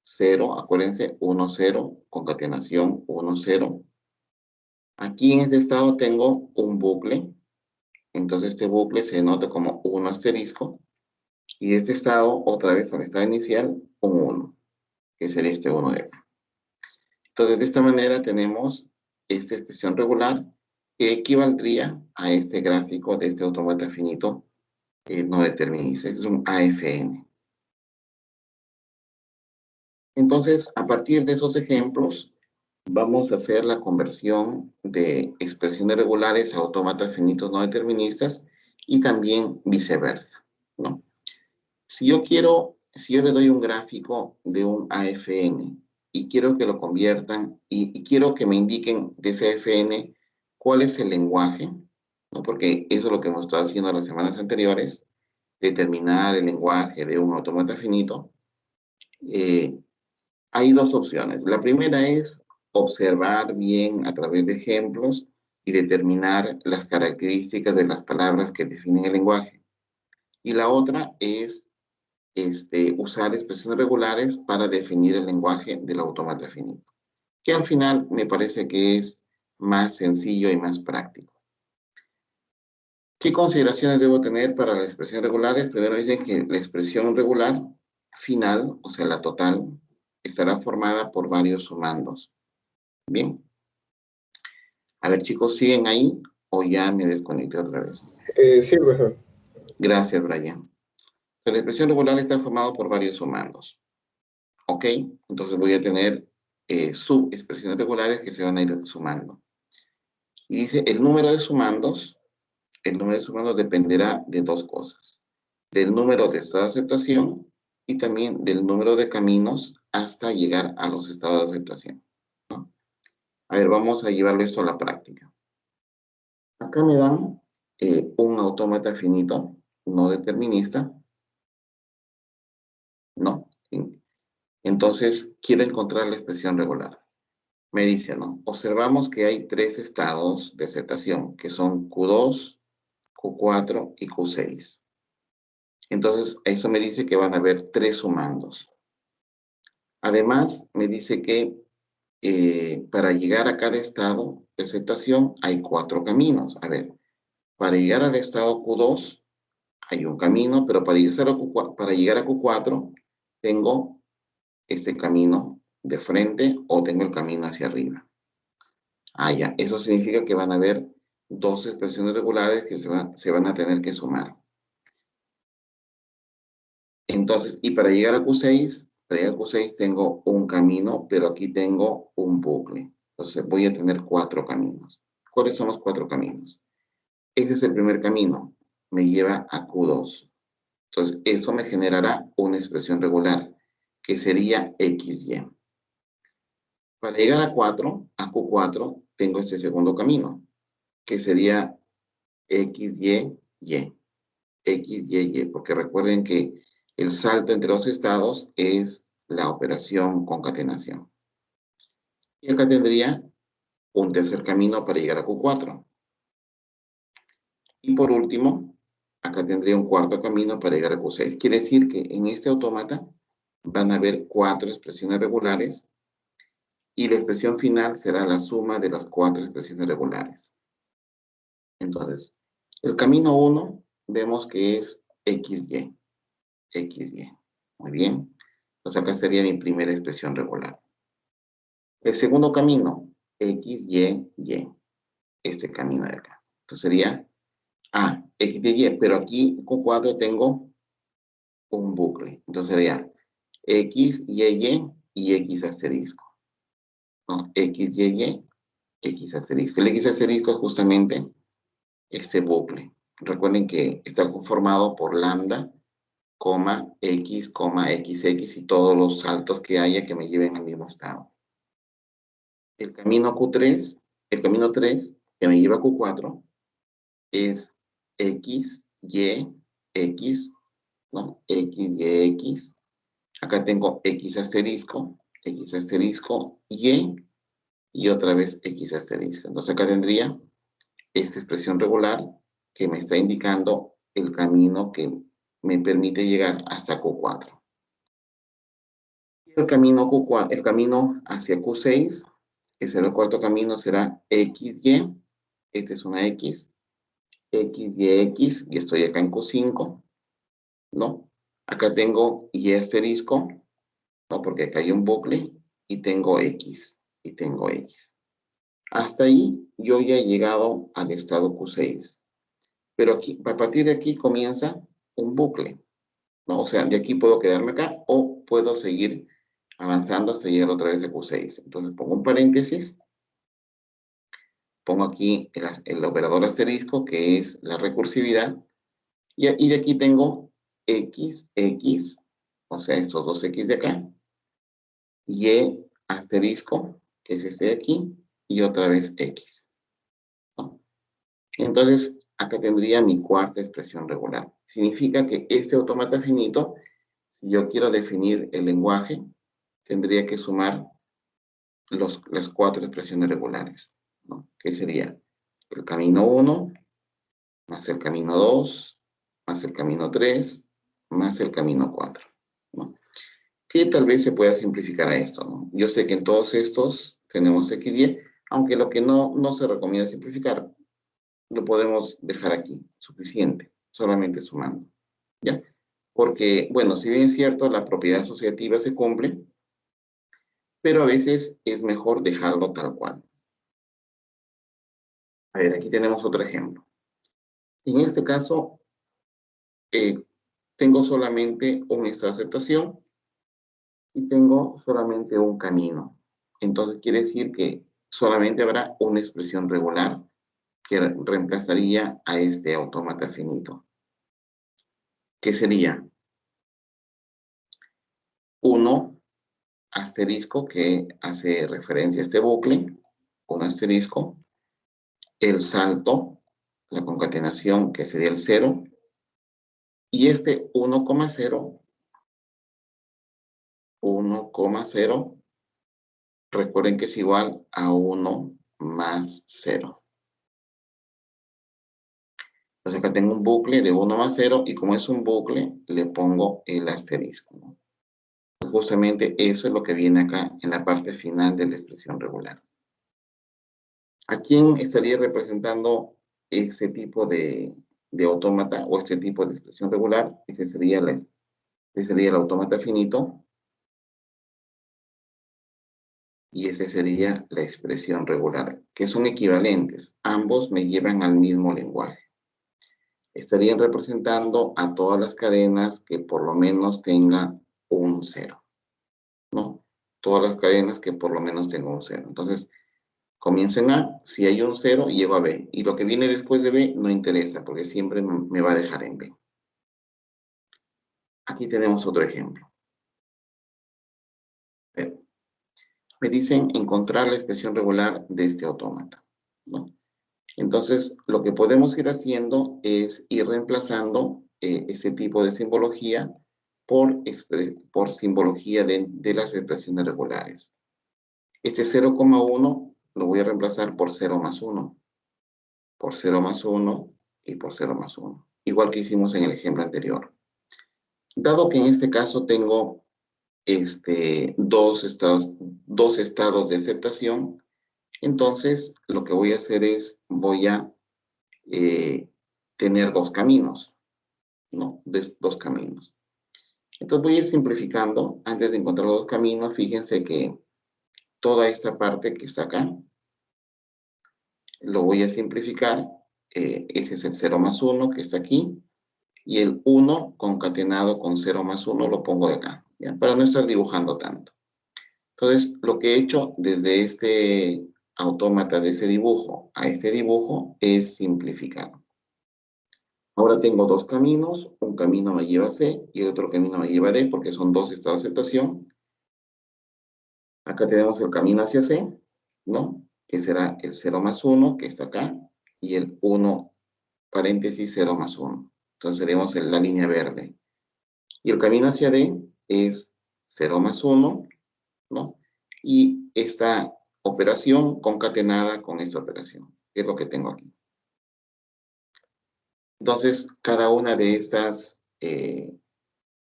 0, acuérdense, 1, 0, concatenación 1, 0. Aquí en este estado tengo un bucle, entonces este bucle se denota como 1 asterisco, y este estado, otra vez al estado inicial, un 1, que sería este 1 de acá. Entonces, de esta manera tenemos esta expresión regular que equivaldría a este gráfico de este autómata finito no determinista. Este es un AFN. Entonces, a partir de esos ejemplos, vamos a hacer la conversión de expresiones regulares a autómatas finitos no deterministas y también viceversa, ¿no? Si yo le doy un gráfico de un AFN y y quiero que lo conviertan y quiero que me indiquen de CFN cuál es el lenguaje, ¿no? Porque eso es lo que hemos estado haciendo las semanas anteriores, determinar el lenguaje de un autómata finito. Hay dos opciones. La primera es observar bien a través de ejemplos y determinar las características de las palabras que definen el lenguaje. Y la otra es usar expresiones regulares para definir el lenguaje del autómata finito, que al final me parece que es más sencillo y más práctico. ¿Qué consideraciones debo tener para las expresiones regulares? Primero dicen que la expresión regular final, o sea, la total, estará formada por varios sumandos. Bien. A ver, chicos, ¿siguen ahí o ya me desconecté otra vez? Sí, profesor. Gracias, Brian. La expresión regular está formada por varios sumandos. ¿Ok? Entonces voy a tener subexpresiones regulares que se van a ir sumando. Y dice, el número de sumandos dependerá de dos cosas. Del número de estados de aceptación y también del número de caminos hasta llegar a los estados de aceptación, ¿no? A ver, vamos a llevarlo esto a la práctica. Acá me dan un autómata finito, no determinista, ¿no? Entonces, quiero encontrar la expresión regular. Me dice, ¿no? Observamos que hay tres estados de aceptación, que son Q2, Q4 y Q6. Entonces, eso me dice que van a haber tres sumandos. Además, me dice que para llegar a cada estado de aceptación hay cuatro caminos. A ver, para llegar al estado Q2 hay un camino, pero para llegar a Q4 tengo este camino de frente o tengo el camino hacia arriba. Ah, ya, eso significa que van a haber dos expresiones regulares que se van a tener que sumar. Entonces, y para llegar a Q6, tengo un camino, pero aquí tengo un bucle. Entonces voy a tener cuatro caminos. ¿Cuáles son los cuatro caminos? Este es el primer camino, me lleva a Q2. Entonces, eso me generará una expresión regular, que sería XY. Para llegar a Q4, tengo este segundo camino, que sería XY, Y. XY, Y, porque recuerden que el salto entre los estados es la operación concatenación. Y acá tendría un tercer camino para llegar a Q4. Y por último, acá tendría un cuarto camino para llegar a Q6. Quiere decir que en este autómata van a haber cuatro expresiones regulares y la expresión final será la suma de las cuatro expresiones regulares. Entonces, el camino 1 vemos que es XY. XY. Muy bien. Entonces acá sería mi primera expresión regular. El segundo camino, XY, Y. Este camino de acá. Entonces sería X de Y, pero aquí con 4 tengo un bucle. Entonces sería X, Y y X asterisco. ¿No? X, Y, X asterisco. El X asterisco es justamente este bucle. Recuerden que está conformado por lambda, X, XX y todos los saltos que haya que me lleven al mismo estado. El camino 3, que me lleva a Q4, es X, Y, X, ¿no? X, Y, X. Acá tengo X asterisco, y otra vez X asterisco. Entonces acá tendría esta expresión regular que me está indicando el camino que me permite llegar hasta Q4. El camino hacia Q6, que será el cuarto camino, será XY. Esta es una X. XY, y estoy acá en Q5, ¿no? Acá tengo Y asterisco, ¿no? Porque acá hay un bucle, y tengo X, Hasta ahí yo ya he llegado al estado Q6. Pero aquí, a partir de aquí comienza un bucle, ¿no? O sea, de aquí puedo quedarme acá o puedo seguir avanzando hasta llegar otra vez a Q6. Entonces pongo un paréntesis, pongo aquí el operador asterisco, que es la recursividad, y de aquí tengo X, o sea, estos dos X de acá, Y asterisco, que es este de aquí, y otra vez X, ¿no? Entonces, acá tendría mi cuarta expresión regular. Significa que este autómata finito, si yo quiero definir el lenguaje, tendría que sumar las cuatro expresiones regulares, ¿no? Que sería el camino 1, más el camino 2, más el camino 3, más el camino 4, ¿no? Que tal vez se pueda simplificar a esto, ¿no? Yo sé que en todos estos tenemos XY, aunque lo que no se recomienda simplificar, lo podemos dejar aquí, suficiente, solamente sumando, ¿ya? Porque, bueno, si bien es cierto, la propiedad asociativa se cumple, pero a veces es mejor dejarlo tal cual. A ver, aquí tenemos otro ejemplo. En este caso, tengo solamente un estado de aceptación y tengo solamente un camino. Entonces quiere decir que solamente habrá una expresión regular que reemplazaría a este autómata finito. ¿Qué sería? 1 asterisco, que hace referencia a este bucle, un asterisco, el salto, la concatenación, que sería el 0, y este 1,0, recuerden que es igual a 1 más 0. Entonces acá tengo un bucle de 1 más 0, y como es un bucle, le pongo el asterisco, ¿no? Justamente eso es lo que viene acá en la parte final de la expresión regular. ¿A quién estaría representando este tipo de autómata o este tipo de expresión regular? Ese sería el autómata finito. Y esa sería la expresión regular, que son equivalentes. Ambos me llevan al mismo lenguaje. Estarían representando a todas las cadenas que por lo menos tengan un 0, ¿no? Todas las cadenas que por lo menos tengan un 0. Entonces, comienzo en A, si hay un 0, llego a B. Y lo que viene después de B no interesa, porque siempre me va a dejar en B. Aquí tenemos otro ejemplo. Me dicen encontrar la expresión regular de este autómata, ¿no? Entonces, lo que podemos ir haciendo es ir reemplazando ese tipo de simbología por simbología de las expresiones regulares. Este 0,1 lo voy a reemplazar por 0 más 1, por 0 más 1 y por 0 más 1, igual que hicimos en el ejemplo anterior. Dado que en este caso tengo dos estados de aceptación, entonces lo que voy a hacer es, voy a tener dos caminos, ¿no? Dos caminos. Entonces voy a ir simplificando. Antes de encontrar los dos caminos, fíjense que toda esta parte que está acá, lo voy a simplificar. Ese es el 0 más 1 que está aquí, y el 1 concatenado con 0 más 1 lo pongo de acá, ¿ya? Para no estar dibujando tanto. Entonces, lo que he hecho desde este autómata de ese dibujo a este dibujo es simplificar. Ahora tengo dos caminos, un camino me lleva a C y el otro camino me lleva a D, porque son dos estados de aceptación. Acá tenemos el camino hacia C, ¿no? Que será el 0 más 1, que está acá, y el 1, paréntesis, 0 más 1. Entonces tenemos la línea verde. Y el camino hacia D es 0 más 1, ¿no? Y esta operación concatenada con esta operación, que es lo que tengo aquí. Entonces, cada una de estas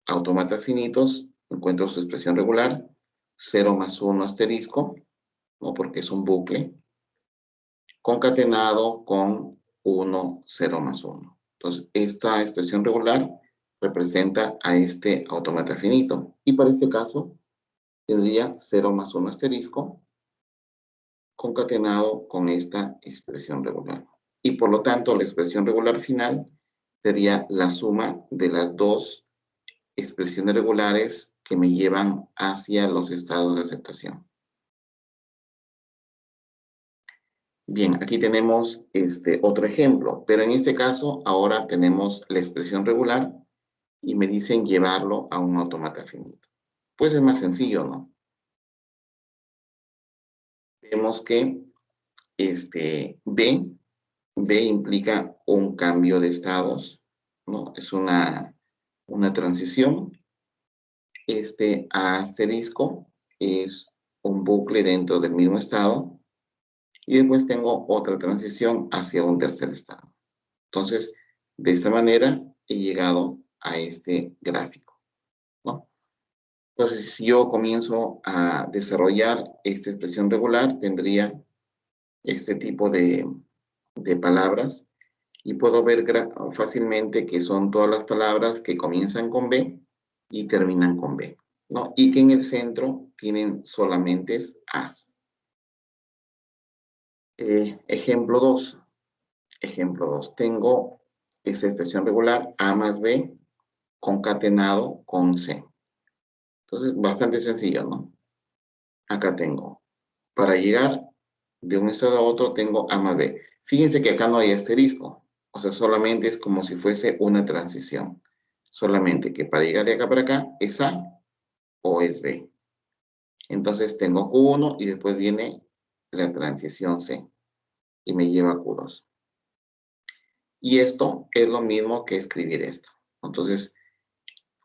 autómatas finitos encuentro su expresión regular, 0 más 1 asterisco, ¿no? Porque es un bucle, concatenado con 1, 0 más 1. Entonces, esta expresión regular representa a este autómata finito. Y para este caso, tendría 0 más 1 asterisco, concatenado con esta expresión regular. Y por lo tanto, la expresión regular final sería la suma de las dos expresiones regulares que me llevan hacia los estados de aceptación. Bien, aquí tenemos otro ejemplo, pero en este caso ahora tenemos la expresión regular y me dicen llevarlo a un autómata finito. Pues es más sencillo, ¿no? vemos que B implica un cambio de estados, ¿no? Es una transición. Asterisco es un bucle dentro del mismo estado. Y después tengo otra transición hacia un tercer estado. Entonces, de esta manera he llegado a este gráfico, ¿no? Entonces, si yo comienzo a desarrollar esta expresión regular, tendría este tipo de palabras y puedo ver fácilmente que son todas las palabras que comienzan con B y terminan con B, ¿no? Y que en el centro tienen solamente As. Ejemplo 2. Ejemplo 2. Tengo esta expresión regular A más B concatenado con C. Entonces, bastante sencillo, ¿no? Acá tengo, para llegar de un estado a otro, tengo A más B. Fíjense que acá no hay asterisco. O sea, solamente es como si fuese una transición. Solamente que para llegar de acá para acá es A o es B. Entonces tengo Q1 y después viene la transición C. Y me lleva a Q2. Y esto es lo mismo que escribir esto. Entonces,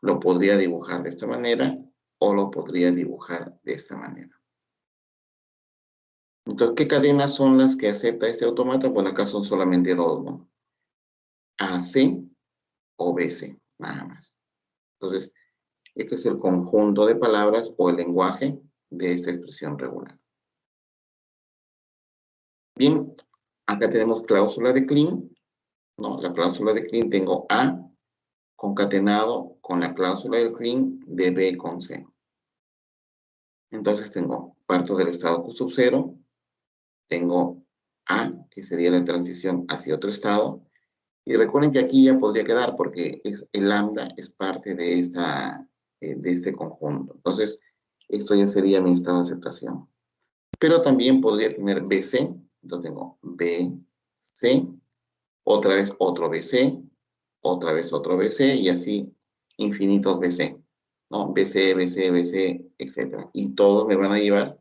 lo podría dibujar de esta manera o lo podría dibujar de esta manera. Entonces, ¿qué cadenas son las que acepta este automata? Bueno, acá son solamente dos, ¿no? AC o BC, nada más. Entonces, este es el conjunto de palabras o el lenguaje de esta expresión regular. Bien, acá tenemos cláusula de Kleene, ¿no? La cláusula de Kleene tengo A concatenado con la cláusula del Kleene de B con C. Entonces tengo, parto del estado Q sub 0, tengo A, que sería la transición hacia otro estado, y recuerden que aquí ya podría quedar porque el lambda es parte de este conjunto. Entonces, esto ya sería mi estado de aceptación. Pero también podría tener BC, entonces tengo BC, otra vez otro BC, otra vez otro BC, y así infinitos BC, ¿no? BC, BC, BC, etc. Y todos me van a llevar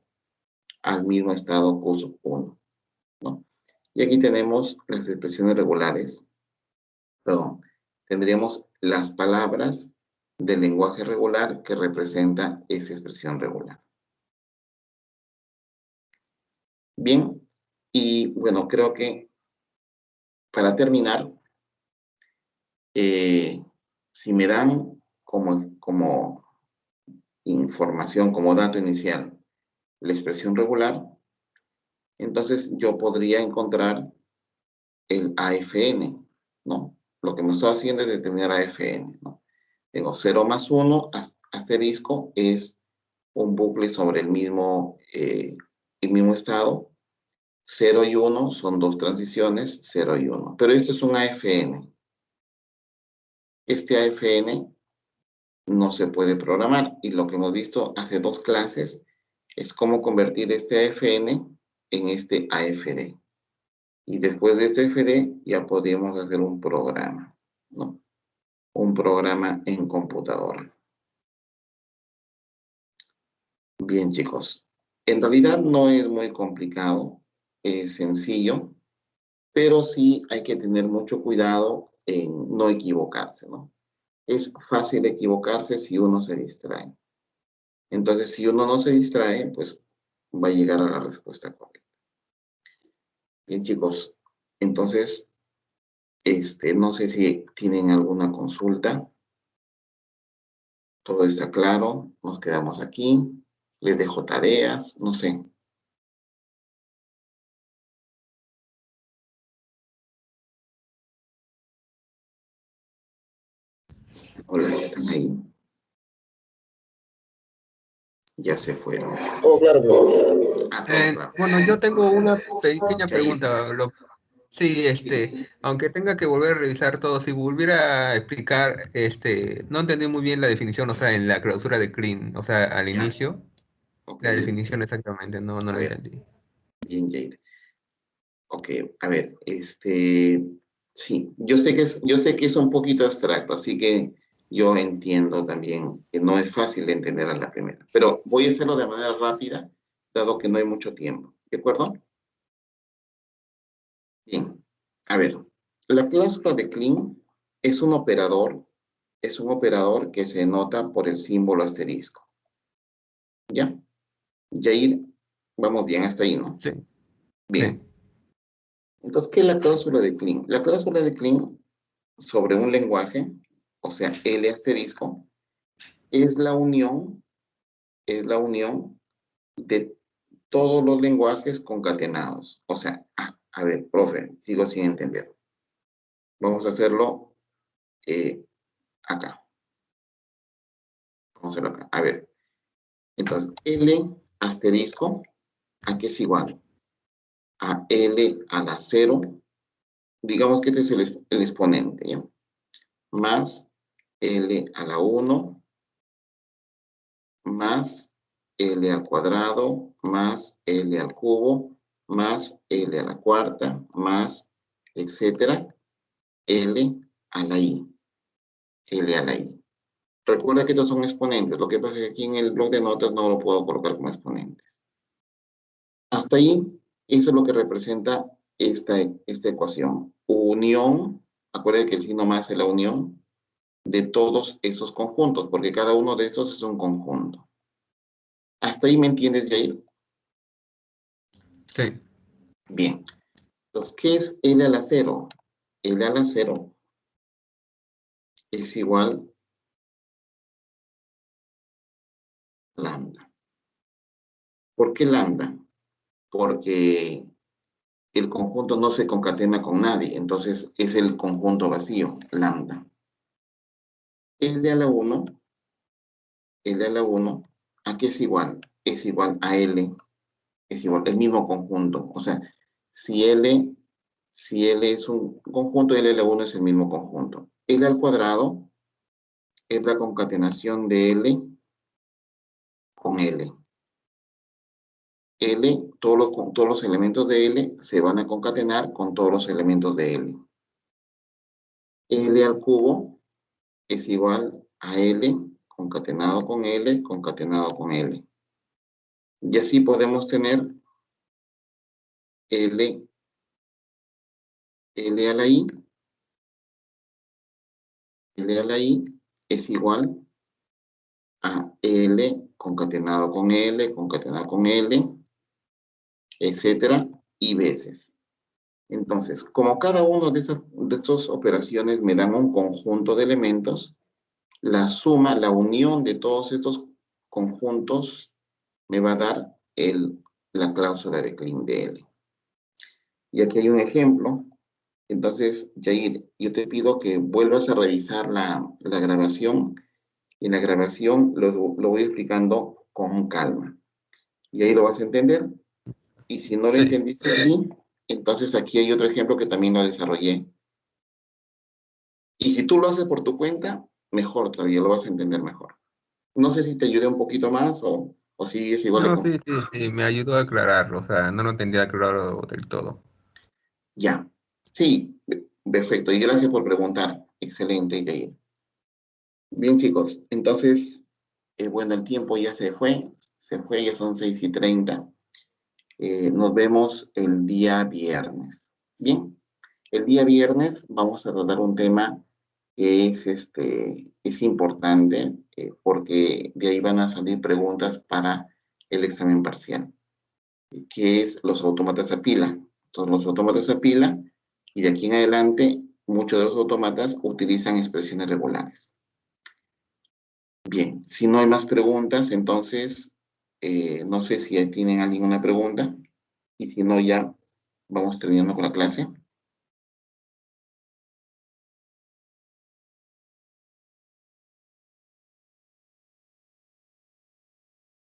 al mismo estado Q sub 1, ¿no? Y aquí tenemos las expresiones regulares, perdón, tendríamos las palabras del lenguaje regular que representa esa expresión regular. Bien, y bueno, creo que para terminar, si me dan como información, como dato inicial, la expresión regular, entonces yo podría encontrar el AFN, ¿no? Lo que me estoy haciendo es determinar AFN, ¿no? Tengo 0 más 1, asterisco, es un bucle sobre el mismo estado. 0 y 1 son dos transiciones, 0 y 1. Pero esto es un AFN. Este AFN no se puede programar. Y lo que hemos visto hace dos clases es cómo convertir este AFN en este AFD. Y después de este AFD ya podríamos hacer un programa, ¿no? Un programa en computadora. Bien, chicos. En realidad no es muy complicado, es sencillo, pero sí hay que tener mucho cuidado en no equivocarse, ¿no? Es fácil equivocarse si uno se distrae. Entonces, si uno no se distrae, pues va a llegar a la respuesta correcta. Bien, chicos. Entonces, no sé si tienen alguna consulta. Todo está claro. Nos quedamos aquí. Les dejo tareas, no sé. Hola, ¿están ahí? Ya se fueron. Oh, claro. Ah, todo claro. Bueno, yo tengo una pequeña Jair. pregunta. Sí, aunque tenga que volver a revisar todo, si volviera a explicar, no entendí muy bien la definición, o sea, en la clausura de Kleene, o sea, al Ya. inicio, Ok. la definición exactamente, no A la ver. entendí. Bien, Jair. Ok, a ver, sí, yo sé que es un poquito abstracto, así que yo entiendo también que no es fácil de entender a la primera, pero voy a hacerlo de manera rápida, dado que no hay mucho tiempo. ¿De acuerdo? Bien. A ver, la cláusula de Kleene es un operador que se denota por el símbolo asterisco. ¿Ya? Yair, vamos bien hasta ahí, ¿no? Sí. Bien. Sí. Entonces, ¿qué es la cláusula de Kleene? La cláusula de Kleene sobre un lenguaje, o sea, L asterisco, es la unión de todos los lenguajes concatenados. O sea, a ver, profe, sigo sin entender. Vamos a hacerlo acá. Vamos a hacerlo acá. A ver, entonces, L asterisco, ¿a qué es igual? A L a la 0, digamos que este es el exponente, ¿ya? Más L a la 1, más L al cuadrado, más L al cubo, más L a la cuarta, más, etcétera, L a la I. L a la I. Recuerda que estos son exponentes. Lo que pasa es que aquí en el bloc de notas no lo puedo colocar como exponentes. Hasta ahí, eso es lo que representa esta ecuación. Unión, acuérdense que el signo más es la unión de todos esos conjuntos, porque cada uno de estos es un conjunto. ¿Hasta ahí me entiendes, Jair? Sí. Bien. Entonces, ¿qué es L a la 0? L a la 0 es igual a lambda. ¿Por qué lambda? Porque el conjunto no se concatena con nadie, entonces es el conjunto vacío, lambda. L a la 1, ¿a qué es igual? Es igual a L, es igual, el mismo conjunto. O sea, si L es un conjunto, L a la 1 es el mismo conjunto. L al cuadrado es la concatenación de L con L. L, todos los elementos de L se van a concatenar con todos los elementos de L. L al cubo es igual a L concatenado con L, concatenado con L. Y así podemos tener L a la I. L a la I es igual a L concatenado con L, concatenado con L, etcétera, y veces. Entonces, como cada uno de estas operaciones me dan un conjunto de elementos, la suma, la unión de todos estos conjuntos me va a dar la cláusula de Kleene de L. Y aquí hay un ejemplo. Entonces, Jair, yo te pido que vuelvas a revisar la grabación. Y en la grabación lo voy explicando con calma. Y ahí lo vas a entender. Y si no lo entendiste aquí, entonces aquí hay otro ejemplo que también lo desarrollé. Y si tú lo haces por tu cuenta, mejor todavía, lo vas a entender mejor. No sé si te ayudé un poquito más o si es igual de No, complicado. sí, me ayudó a aclararlo, o sea, no lo entendía claro del todo. Ya. Sí, perfecto. Y gracias por preguntar. Excelente, Jair. Bien, chicos. Entonces, bueno, el tiempo ya se fue, ya son 6:30. Nos vemos el día viernes. Bien, el día viernes vamos a tratar un tema que es importante porque de ahí van a salir preguntas para el examen parcial, que es los autómatas a pila. Son los autómatas a pila y de aquí en adelante muchos de los autómatas utilizan expresiones regulares. Bien, si no hay más preguntas, entonces no sé si tienen alguna pregunta y si no ya vamos terminando con la clase.